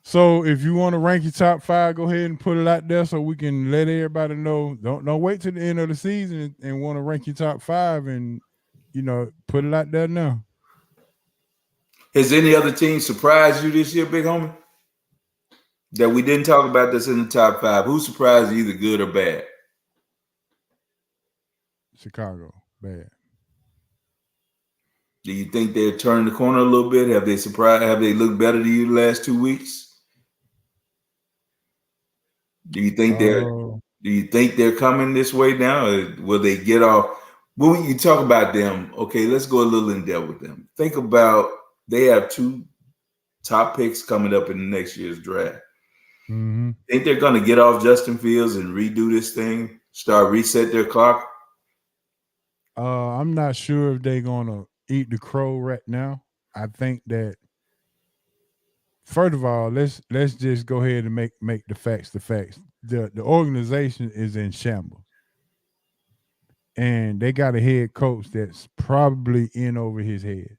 So if you want to rank your top 5, go ahead and put it out there so we can let everybody know. Don't wait till the end of the season and want to rank your top 5 and, put it out there now. Has any other team surprised you this year, big homie? That we didn't talk about this in the top 5. Who surprised you, either good or bad? Chicago, bad. Do you think they're turning the corner a little bit? Have they surprised? Have they looked better to you the last 2 weeks? Do you think they're coming this way now? Or will they get off? When you talk about them, okay, let's go a little in depth with them. Think about they have 2 top picks coming up in the next year's draft. Mm-hmm. Think they're going to get off Justin Fields and redo this thing, reset their clock? I'm not sure if they're going to eat the crow right now. I think that, first of all, let's just go ahead and make the facts the facts. The organization is in shambles, and they got a head coach that's probably in over his head.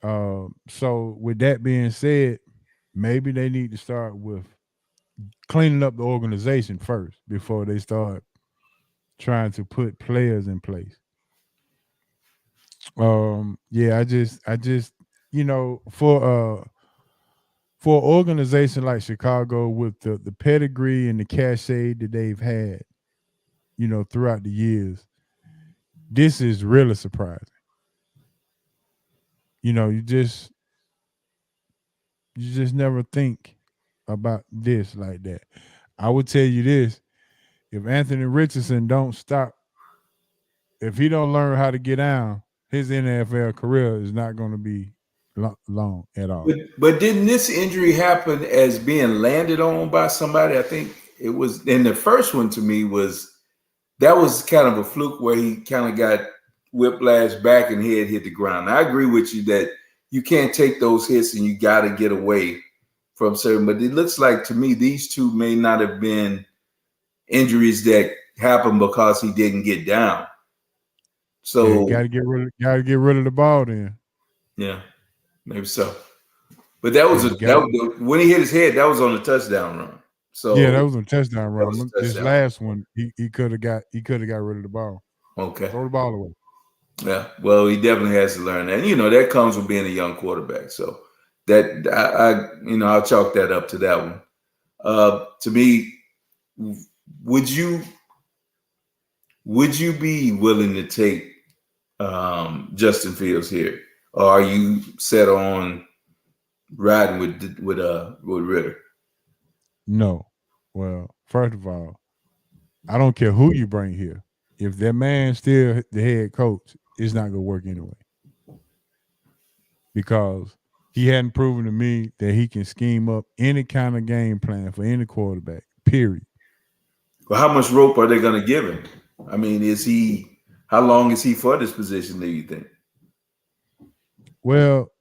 So with that being said, maybe they need to start with cleaning up the organization first before they start trying to put players in place. I just for an organization like Chicago with the pedigree and the cachet that they've had, throughout the years, this is really surprising. You just never think about this like that. I would tell you this: if Anthony Richardson don't stop, if he don't learn how to get down, his NFL career is not going to be long at all. But didn't this injury happen as being landed on by somebody? I think it was. And the first one to me was kind of a fluke where he kind of got whiplash back and head hit the ground. Now, I agree with you that you can't take those hits and you got to get away from certain. But it looks like to me these 2 may not have been injuries that happened because he didn't get down. So gotta get rid of the ball then. Yeah, maybe so. But that was when he hit his head, that was on a touchdown run. So yeah, that was a touchdown run. This last one, he could have got rid of the ball. Okay. Throw the ball away. Yeah, well, he definitely has to learn that. And, that comes with being a young quarterback. So that I'll chalk that up to that one. To me, would you be willing to take Justin Fields here? Or are you set on riding with Ridder? No. Well, first of all, I don't care who you bring here. If that man's still the head coach, it's not gonna work anyway. Because he hadn't proven to me that he can scheme up any kind of game plan for any quarterback. Period. Well, how much rope are they going to give him? I mean, how long is he for this position, do you think? Well,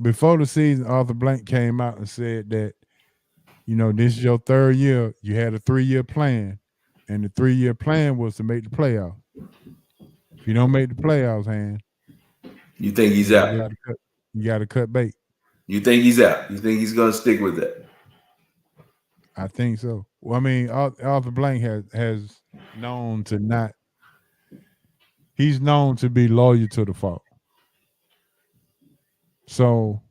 before the season, Arthur Blank came out and said that, this is your third year. You had a 3-year plan, and the 3-year plan was to make the playoffs. If you don't make the playoffs, you think he's out? You got to cut bait. You think he's out? You think he's going to stick with that? I think so. Well, I mean, Arthur Blank has known to not. He's known to be loyal to the fault. So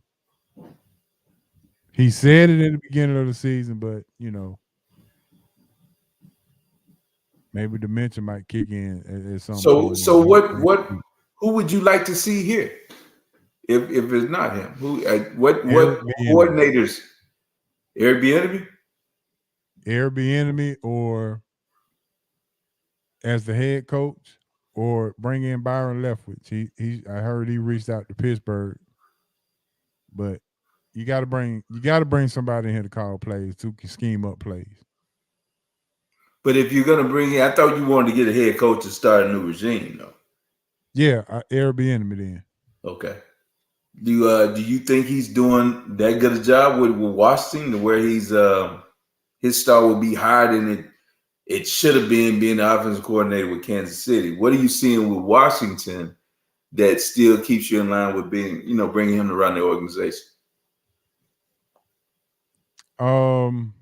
he said it in the beginning of the season, but maybe dementia might kick in at some point. So who would you like to see here? If it's not him, what coordinators? Eric Bieniemy? Eric Bieniemy, or as the head coach, or bring in Byron Leftwich. I heard he reached out to Pittsburgh, but you got to bring somebody in here to call plays, who can scheme up plays. But if you're gonna bring in, I thought you wanted to get a head coach to start a new regime, though. Yeah, Eric Bieniemy then. Okay. Do you think he's doing that good a job with Washington, to where he's his star will be higher than it should have been, being the offensive coordinator with Kansas City? What are you seeing with Washington that still keeps you in line with being, bringing him to run the organization? And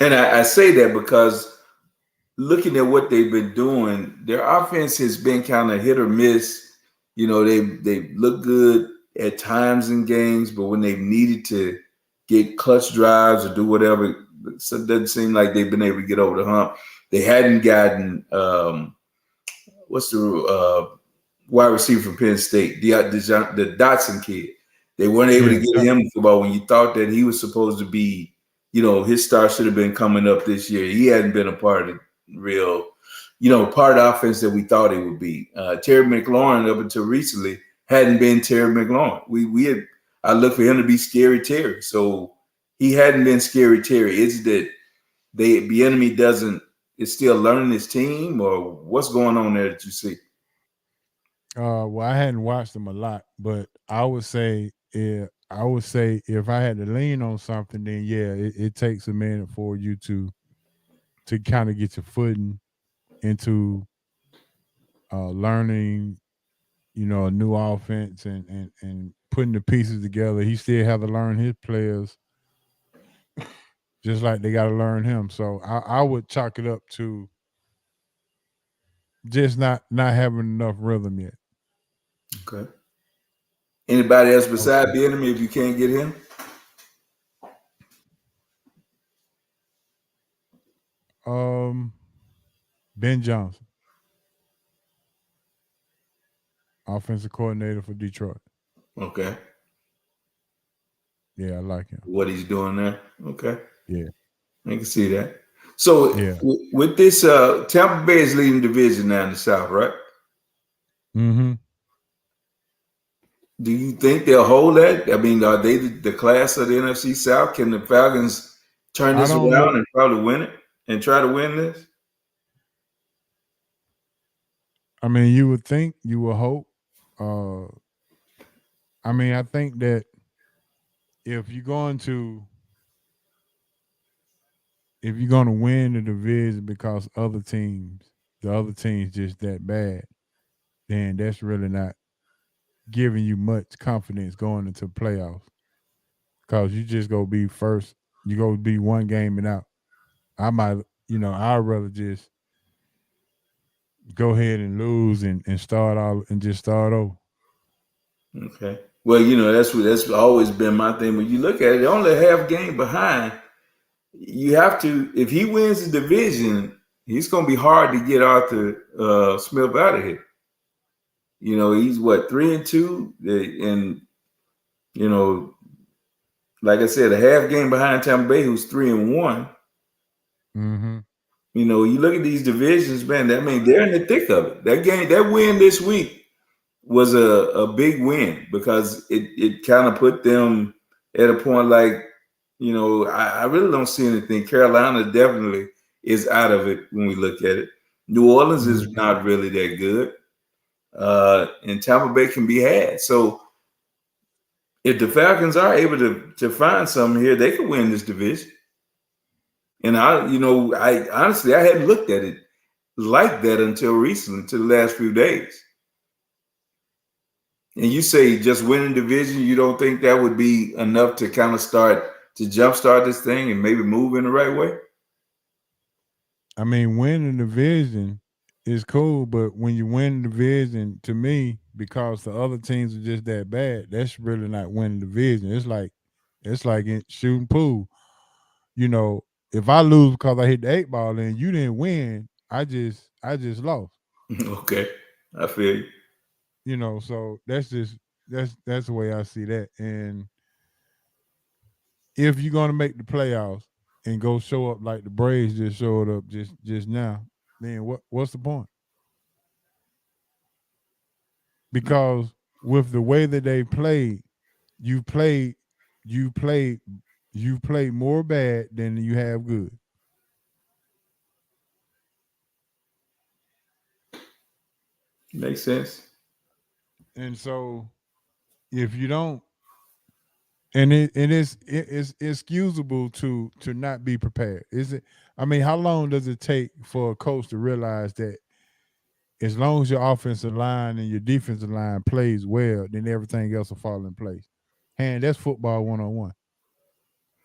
I say that because looking at what they've been doing, their offense has been kind of hit or miss. They look good at times in games, but when they've needed to get clutch drives or do whatever, so it doesn't seem like they've been able to get over the hump. They hadn't gotten what's the wide receiver from Penn State, the Dotson kid. They weren't able to get him football when you thought that he was supposed to be, his star should have been coming up this year. He hadn't been a part of the real, part of the offense that we thought he would be. Terry McLaurin, up until recently, hadn't been Terry McLaurin. I looked for him to be Scary Terry. So he hadn't been Scary Terry. Is that Bieniemy is still learning his team, or what's going on there that you see? Well, I hadn't watched them a lot, but I would say if I had to lean on something, then it takes a minute for you to kind of get your footing into learning, a new offense and putting the pieces together. He still has to learn his players, just like they got to learn him. So I would chalk it up to just not having enough rhythm yet. Okay. Anybody else besides Bieniemy if you can't get him? Ben Johnson, offensive coordinator for Detroit. Okay. Yeah, I like him. What he's doing there. Okay. Yeah. I can see that. So with this, Tampa Bay is leading division now in the South, right? Mm-hmm. Do you think they'll hold that? I mean, are they the class of the NFC South? Can the Falcons turn this around and probably win it and try to win this? I mean, you would think, you would hope. I mean, I think that if you're going to win the division because the other teams just that bad, then that's really not giving you much confidence going into playoffs, because you just go be first. You go be one game and out. I'd rather just go ahead and lose and start out and just start over. Okay. Well, that's always been my thing. When you look at it, only half game behind. You have to, if he wins the division, it's going to be hard to get Arthur Smith out of here. You know, he's what, 3-2, and you know, like I said, a half game behind Tampa Bay, who's 3-1. Mm-hmm. You know, you look at these divisions, man. I mean, they're in the thick of it. That win this week was a big win because it kind of put them at a point like, you know, I really don't see anything. Carolina definitely is out of it when we look at it. New Orleans is not really that good. And Tampa Bay can be had. So if the Falcons are able to find something here, they could win this division. And I honestly, I hadn't looked at it like that until recently, to the last few days. And you say just winning division, you don't think that would be enough to kind of jumpstart this thing and maybe move in the right way? I mean, winning the division is cool, but when you win the division, to me, because the other teams are just that bad, that's really not winning the division. It's like in shooting pool. You know, if I lose because I hit the 8 ball and you didn't win, I just lost. Okay, I feel you. You know, so that's the way I see that. And if you're gonna make the playoffs and go show up like the Braves just showed up just now, then what's the point? Because with the way that they played, you played more bad than you have good. Makes sense. And so if you don't, and it's excusable to not be prepared. Is it? I mean, how long does it take for a coach to realize that as long as your offensive line and your defensive line plays well, then everything else will fall in place? And that's football 101. I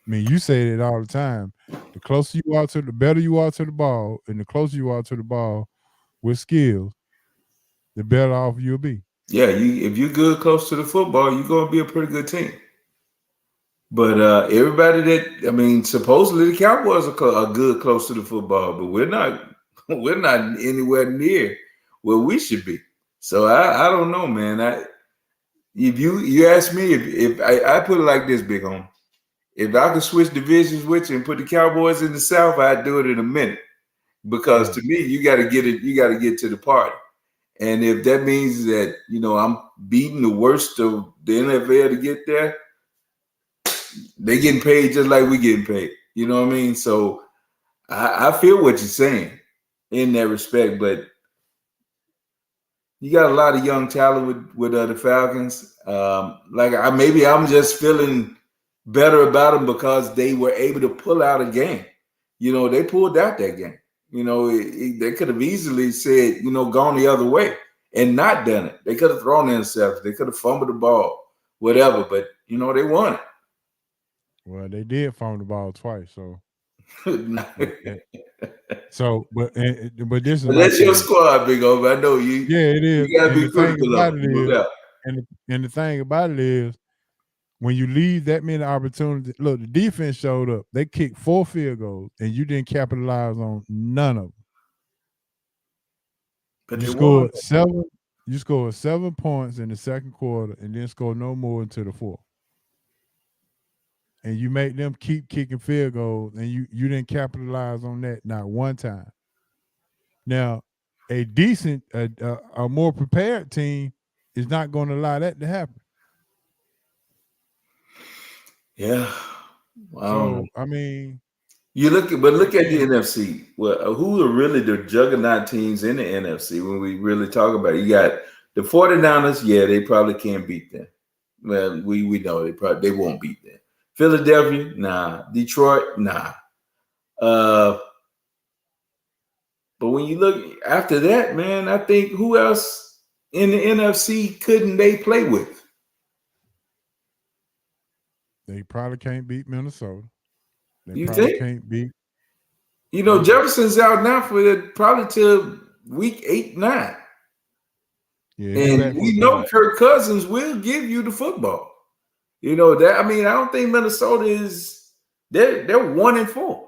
mean, you say it all the time. The closer you are the better you are to the ball, and the closer you are to the ball with skills, the better off you'll be. Yeah, if you're good close to the football, you're gonna be a pretty good team. But supposedly the Cowboys are good close to the football, but we're not anywhere near where we should be. So I don't know, man. If you ask me, if I put it like this, Big Home, if I could switch divisions with you and put the Cowboys in the South, I'd do it in a minute. Because to me, you got to get to the party. And if that means that, I'm beating the worst of the NFL to get there, they getting paid just like we getting paid. You know what I mean? So I feel what you're saying in that respect, but you got a lot of young talent with the Falcons. Maybe I'm just feeling better about them because they were able to pull out a game. They pulled out that game. They could have easily said, gone the other way and not done it. They could have thrown themselves. They could have fumbled the ball, whatever. But, they won it. Well, they did fumble the ball twice, so. But this is. But that's your squad, Big O. I know you. Yeah, it is. You gotta be critical of it. And the thing about it is, when you leave that many opportunities, look, the defense showed up. They kicked 4 field goals, and you didn't capitalize on none of them. But you scored 7. You scored 7 points in the second quarter, and then scored no more until the fourth. And you make them keep kicking field goals, and you didn't capitalize on that not one time. Now, a decent, a more prepared team is not going to allow that to happen. Yeah. Wow. So, I mean, look at the NFC. Well, who are really the juggernaut teams in the NFC when we really talk about it? You got the 49ers. Yeah, they probably can't beat them. Well, we know they won't beat them. Philadelphia, nah. Detroit, nah. But when you look after that, man, I think who else in the NFC couldn't they play with? They probably can't beat Minnesota. You think? Can't beat. Jefferson's out now for probably till week 8, 9. Yeah, and we know Kirk Cousins will give you the football. That. I mean, I don't think Minnesota is. They're 1-4.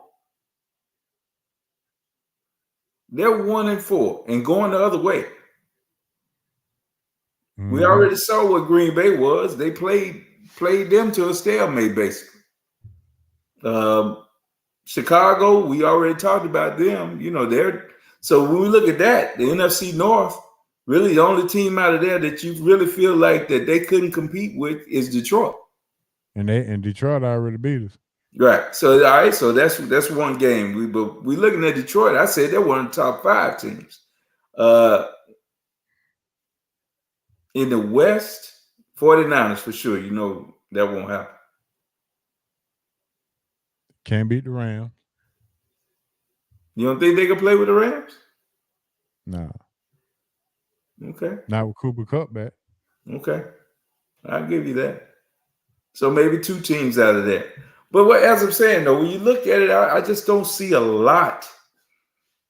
They're 1-4 and going the other way. We already saw what Green Bay was. They played them to a stalemate, basically. Chicago, we already talked about them. You know, so when we look at that, the NFC North, really the only team out of there that you really feel like that they couldn't compete with is Detroit. And Detroit already beat us. Right. So all right. So that's one game. We looking at Detroit. I said they're one of the top 5 teams. In the West, 49ers for sure. You know that won't happen. Can't beat the Rams. You don't think they can play with the Rams? No. Okay. Not with Cooper Kupp back. Okay. I'll give you that. So maybe 2 teams out of there. But as I'm saying, though, when you look at it, I just don't see a lot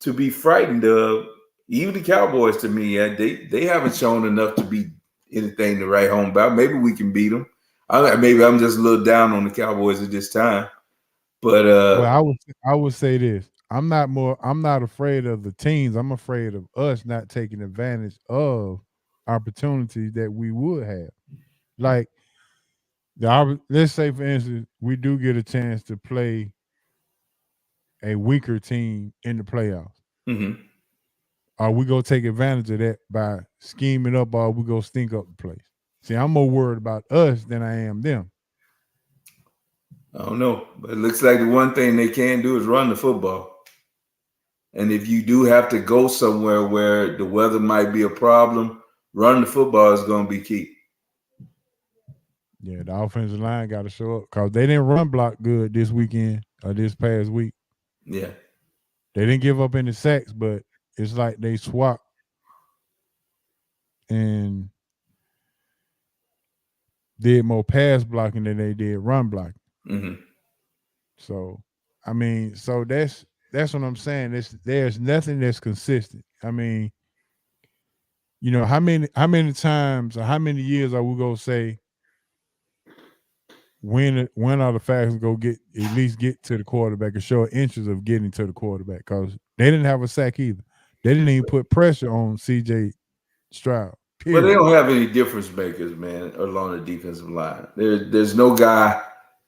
to be frightened of. Even the Cowboys, to me, they haven't shown enough to be anything to write home about. Maybe we can beat them. Maybe I'm just a little down on the Cowboys at this time. But well, I would say this. I'm not afraid of the teams. I'm afraid of us not taking advantage of opportunities that we would have. Like, let's say, for instance, we do get a chance to play a weaker team in the playoffs. Mm-hmm. Are we gonna take advantage of that by scheming up, or we gonna stink up the place? See, I'm more worried about us than I am them. I don't know, but it looks like the one thing they can do is run the football. And if you do have to go somewhere where the weather might be a problem, running the football is going to be key. Yeah, the offensive line got to show up because they didn't run block good this weekend or this past week. Yeah. They didn't give up any sacks, but it's like they swapped and did more pass blocking than they did run blocking. Mm-hmm. So, I mean, so that's what I'm saying. There's nothing that's consistent. I mean, you know, how many times or how many years are we gonna say when are the Falcons go at least get to the quarterback and show interest of getting to the quarterback? Because they didn't have a sack either. They didn't even put pressure on CJ Stroud. But they don't have any difference makers, man, along the defensive line. There's no guy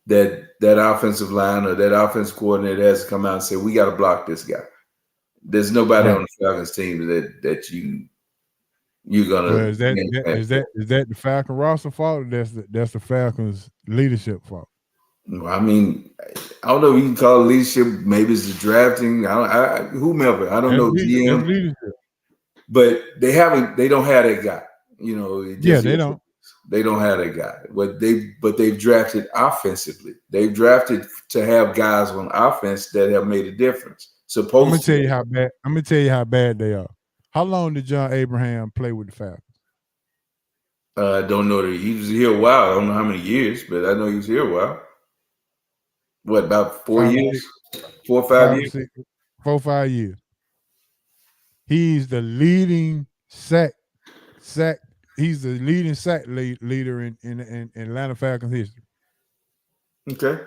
that offensive line or that offensive coordinator has to come out and say, we got to block this guy. There's nobody on the Falcons team that you're gonna. Well, is that the Falcon roster fault, or that's the Falcons leadership fault? I mean, I don't know if you can call it leadership. Maybe it's the drafting. Whomever. I don't know. GM. Leadership. But they don't have that guy. You know. They don't. They don't have that guy. But they've drafted offensively. They've drafted to have guys on offense that have made a difference. I'm gonna tell you how bad they are. How long did John Abraham play with the Falcons? I don't know that he was here a while. I don't know how many years, but I know he was here a while. What, about 4 years? 4 or 5 years? 4 or 5 years. He's the leading sack. He's the leading sack leader in Atlanta Falcons history. Okay.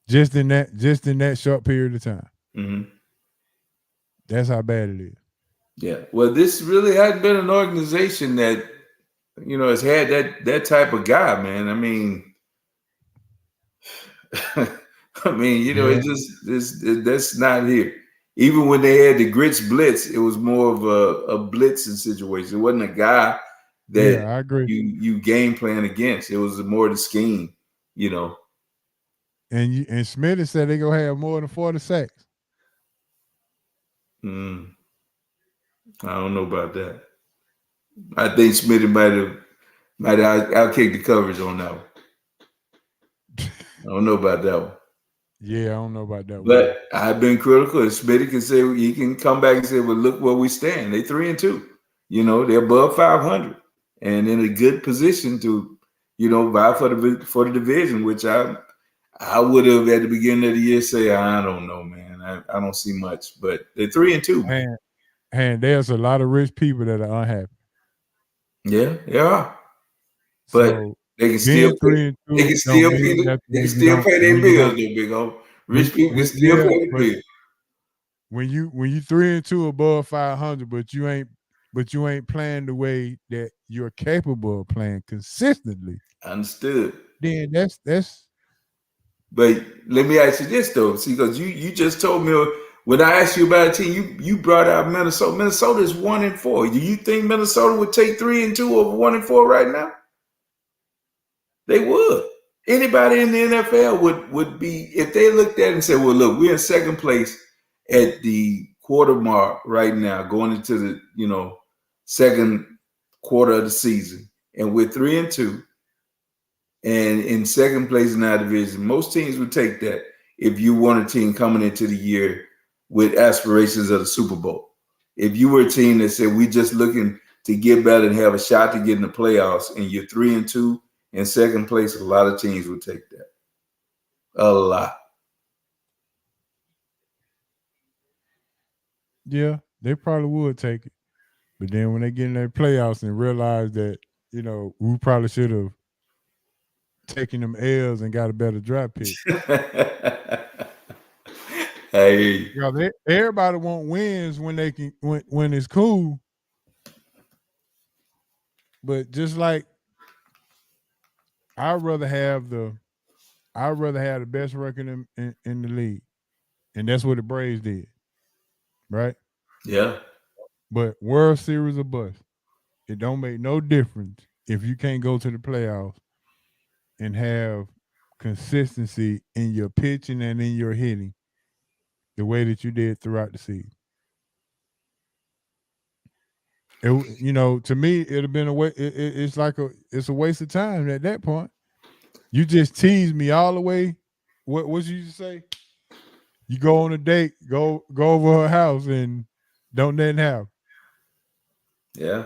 Just in that short period of time. Mm-hmm. That's how bad it is. Yeah. Well, this really hasn't been an organization that, you know, has had that type of guy, man. I mean, you know, it just that's not here. Even when they had the Grits blitz, it was more of a blitzing situation. It wasn't a guy that I agree. you game plan against. It was more the scheme, you know. And Smitty said they're gonna have more than 40 sacks. I don't know about that. I think Smitty might have outkicked the coverage on that one. I don't know about that one. Yeah, I don't know about that one. But I've been critical. Smitty can say, he can come back and say, well, look where we stand. They 3-2. You know, they're above 500 and in a good position to, you know, vie for the division, which I would have at the beginning of the year say, I don't know, man. I don't see much, but they're 3-2. Man, there's a lot of rich people that are unhappy. Yeah, yeah. But so they can still pay their bills, big old. Rich people can still pay their bills. When you 3-2 above 500, but you ain't playing the way that you're capable of playing consistently, Understood. then that's. But let me ask you this though, see, because you just told me when I asked you about a team, you brought out Minnesota. Minnesota is 1-4. Do you think Minnesota would take 3-2 over 1-4 right now? They would. Anybody in the NFL would be, if they looked at it and said, well, look, we're in second place at the quarter mark right now, going into the second quarter of the season, and we're 3-2. And in second place in our division, most teams would take that if you want a team coming into the year with aspirations of the Super Bowl. If you were a team that said, we're just looking to get better and have a shot to get in the playoffs, and you're 3-2 in second place, a lot of teams would take that. A lot. Yeah, they probably would take it. But then when they get in their playoffs and realize that, we probably should have taken them L's and got a better draft pick. Hey. Everybody want wins when they can when it's cool. But just like I'd rather have the best record in the league. And that's what the Braves did. Right? Yeah. But World Series or bust. It don't make no difference if you can't go to the playoffs and have consistency in your pitching and in your hitting the way that you did throughout the season. To me, it'd have been a way. It's a waste of time at that point. You just teased me all the way. What you used to say? You go on a date, go over her house, and don't then have. Yeah.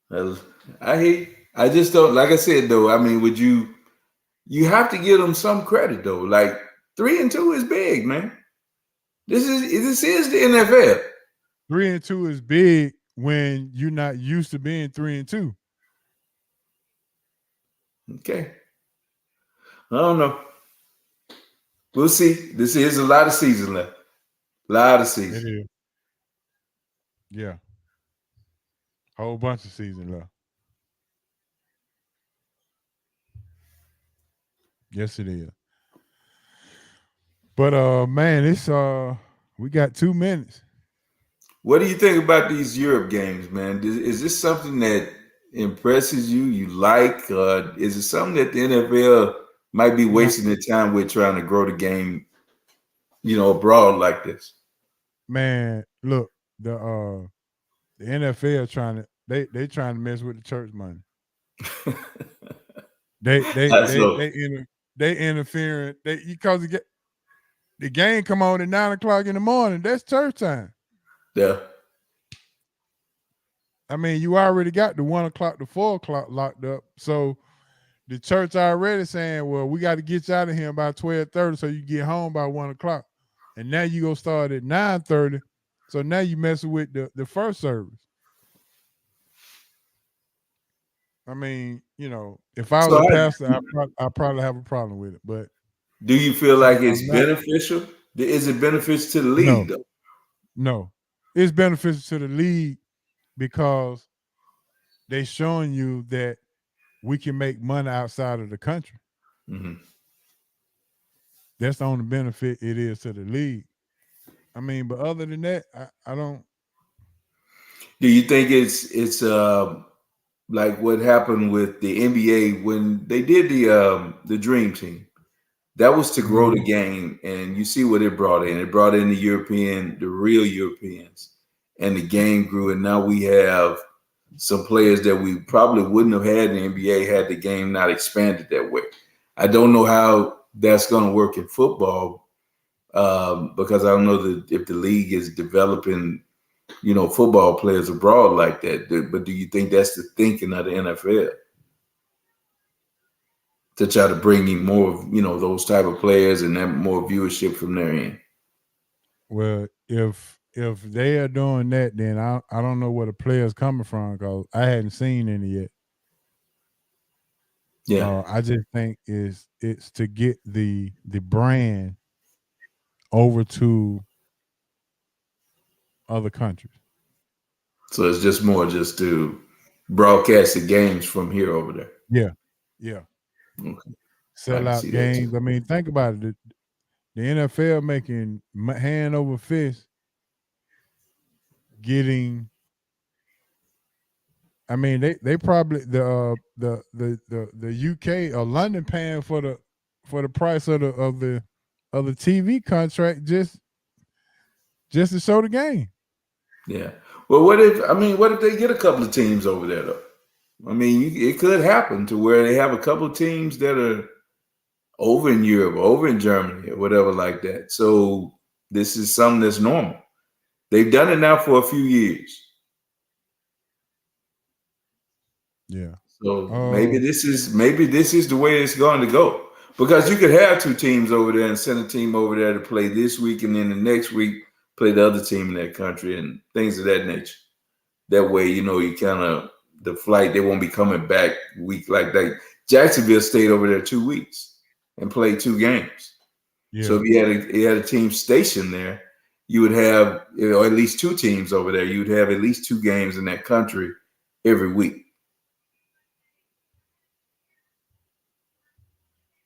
Well, I hate. I just don't. Like I said though. I mean, would you? You have to give them some credit though. Like 3-2 is big, man. This is the NFL. 3-2 is big when you're not used to being 3-2. Okay. I don't know. We'll see. This is a lot of season left. A lot of season. It is. Yeah. Whole bunch of season left. Yes, it is. But man, it's we got 2 minutes. What do you think about these Europe games, man? Is this something that impresses you? You like? Is it something that the NFL might be wasting their time with, trying to grow the game, abroad like this? Man, look, the NFL trying to mess with the church money. they interfering. Because the game come on at 9:00 in the morning. That's church time. Yeah. I mean, you already got the 1 o'clock to 4 o'clock locked up. So the church already saying, well, we got to get you out of here by 12:30 so you get home by 1 o'clock. And now you gonna start at 9:30. So now you messing with the first service. I mean, if I was a pastor, I probably have a problem with it. But do you feel like it's beneficial? Is it beneficial to the league though? No. It's beneficial to the league because they showing you that we can make money outside of the country. Mm-hmm. That's the only benefit it is to the league. I mean, but other than that, I don't. Do you think it's like what happened with the NBA when they did the Dream Team? That was to grow the game, and you see what it brought in. It brought in the real Europeans, and the game grew. And now we have some players that we probably wouldn't have had in the NBA had the game not expanded that way. I don't know how that's going to work in football because I don't know if the league is developing, football players abroad like that. But do you think that's the thinking of the NFL? To try to bring in more of, those type of players and then more viewership from their end. Well, if they are doing that, then I don't know where the players coming from because I hadn't seen any yet. Yeah, I just think it's to get the brand over to other countries. So it's just more just to broadcasted games from here over there. Yeah. Okay. Sell out games. I mean, think about it. The NFL making hand over fist, getting. I mean, they probably the UK or London paying for the price of the TV contract just to show the game. Yeah. Well, what if they get a couple of teams over there though? I mean, it could happen to where they have a couple of teams that are over in Europe, over in Germany, or whatever like that. So this is something that's normal. They've done it now for a few years. Yeah. So maybe this is the way it's going to go, because you could have two teams over there and send a team over there to play this week, and then the next week play the other team in that country and things of that nature. That way, you kind of the flight, they won't be coming back week like that. Jacksonville stayed over there 2 weeks and played 2 games. Yeah. So if you had a team stationed there, you would have at least 2 teams over there. You would have at least 2 games in that country every week.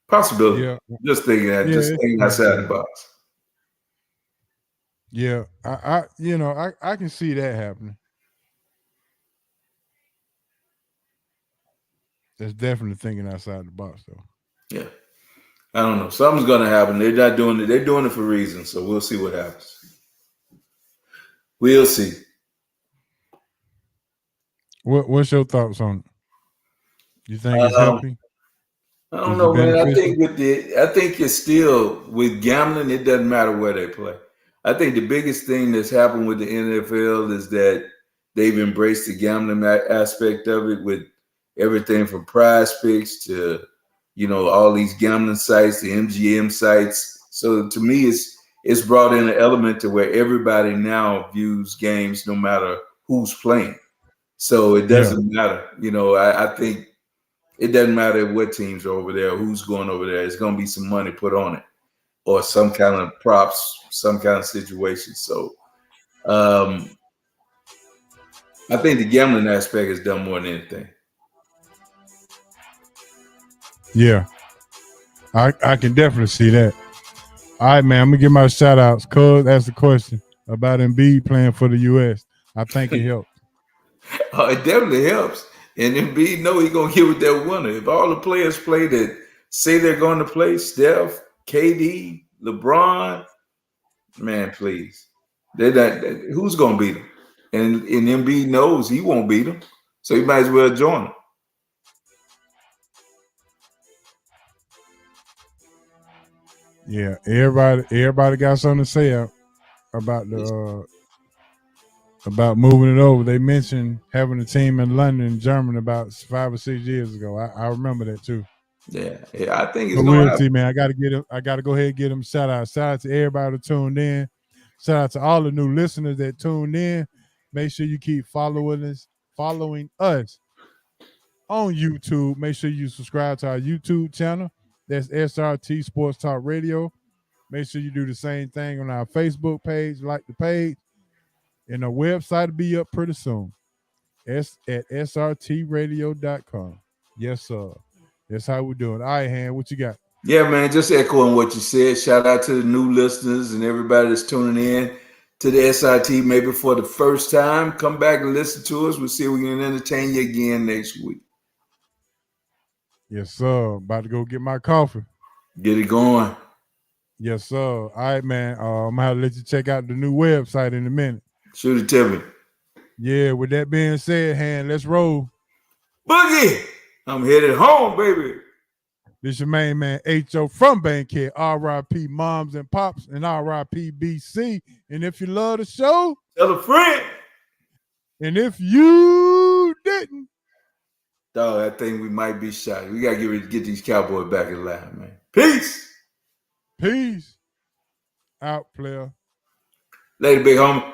Possibility. Yeah. Just thinking outside the box. Yeah, I can see that happening. That's definitely thinking outside the box, though. Yeah, I don't know. Something's gonna happen. They're not doing it. They're doing it for reasons. So we'll see what happens. We'll see. What's your thoughts on it? You think it's helping? I don't know, man. I think it's still with gambling. It doesn't matter where they play. I think the biggest thing that's happened with the NFL is that they've embraced the gambling aspect of it, with everything from Prize Picks to, all these gambling sites, the MGM sites. So to me, it's brought in an element to where everybody now views games no matter who's playing. So it doesn't matter. I think it doesn't matter what teams are over there, who's going over there. It's going to be some money put on it, or some kind of props, some kind of situation. So I think the gambling aspect has done more than anything. Yeah, I can definitely see that. All right, man, I'm going to give my shout-outs. Cuz asked the question about Embiid playing for the U.S. I think it helps. It definitely helps. And Embiid know he's going to get with that winner. If all the players play that say they're going to play, Steph, KD, LeBron, man, please. Who's going to beat them? And Embiid knows he won't beat them, so he might as well join them. Yeah, everybody got something to say about about moving it over. They mentioned having a team in London, Germany, about 5 or 6 years ago. I remember that too. Yeah, I think it's going to happen. Man, I got to go ahead and get them shout out. Shout out to everybody that tuned in. Shout out to all the new listeners that tuned in. Make sure you keep following us on YouTube. Make sure you subscribe to our YouTube channel. That's SRT Sports Talk Radio. Make sure you do the same thing on our Facebook page. Like the page. And our website will be up pretty soon. At srtradio.com. Yes, sir. That's how we're doing. All right, Han, what you got? Yeah, man, just echoing what you said. Shout out to the new listeners and everybody that's tuning in to the SRT maybe for the first time. Come back and listen to us. We'll see if we can entertain you again next week. Yes, sir. About to go get my coffee. Get it going. Yes, sir. All right, man. I'm going to have to let you check out the new website in a minute. Shoot it to me. Yeah, with that being said, Han, let's roll. Boogie! I'm headed home, baby. This your main man, H.O. from Bankhead. R.I.P. Moms and Pops and R.I.P. BC. And if you love the show, tell a friend. And if you didn't, dog, I think we might be shot. We got to get these Cowboys back in line, man. Peace. Peace. Out, player. Later, big homie.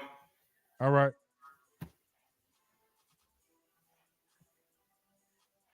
All right.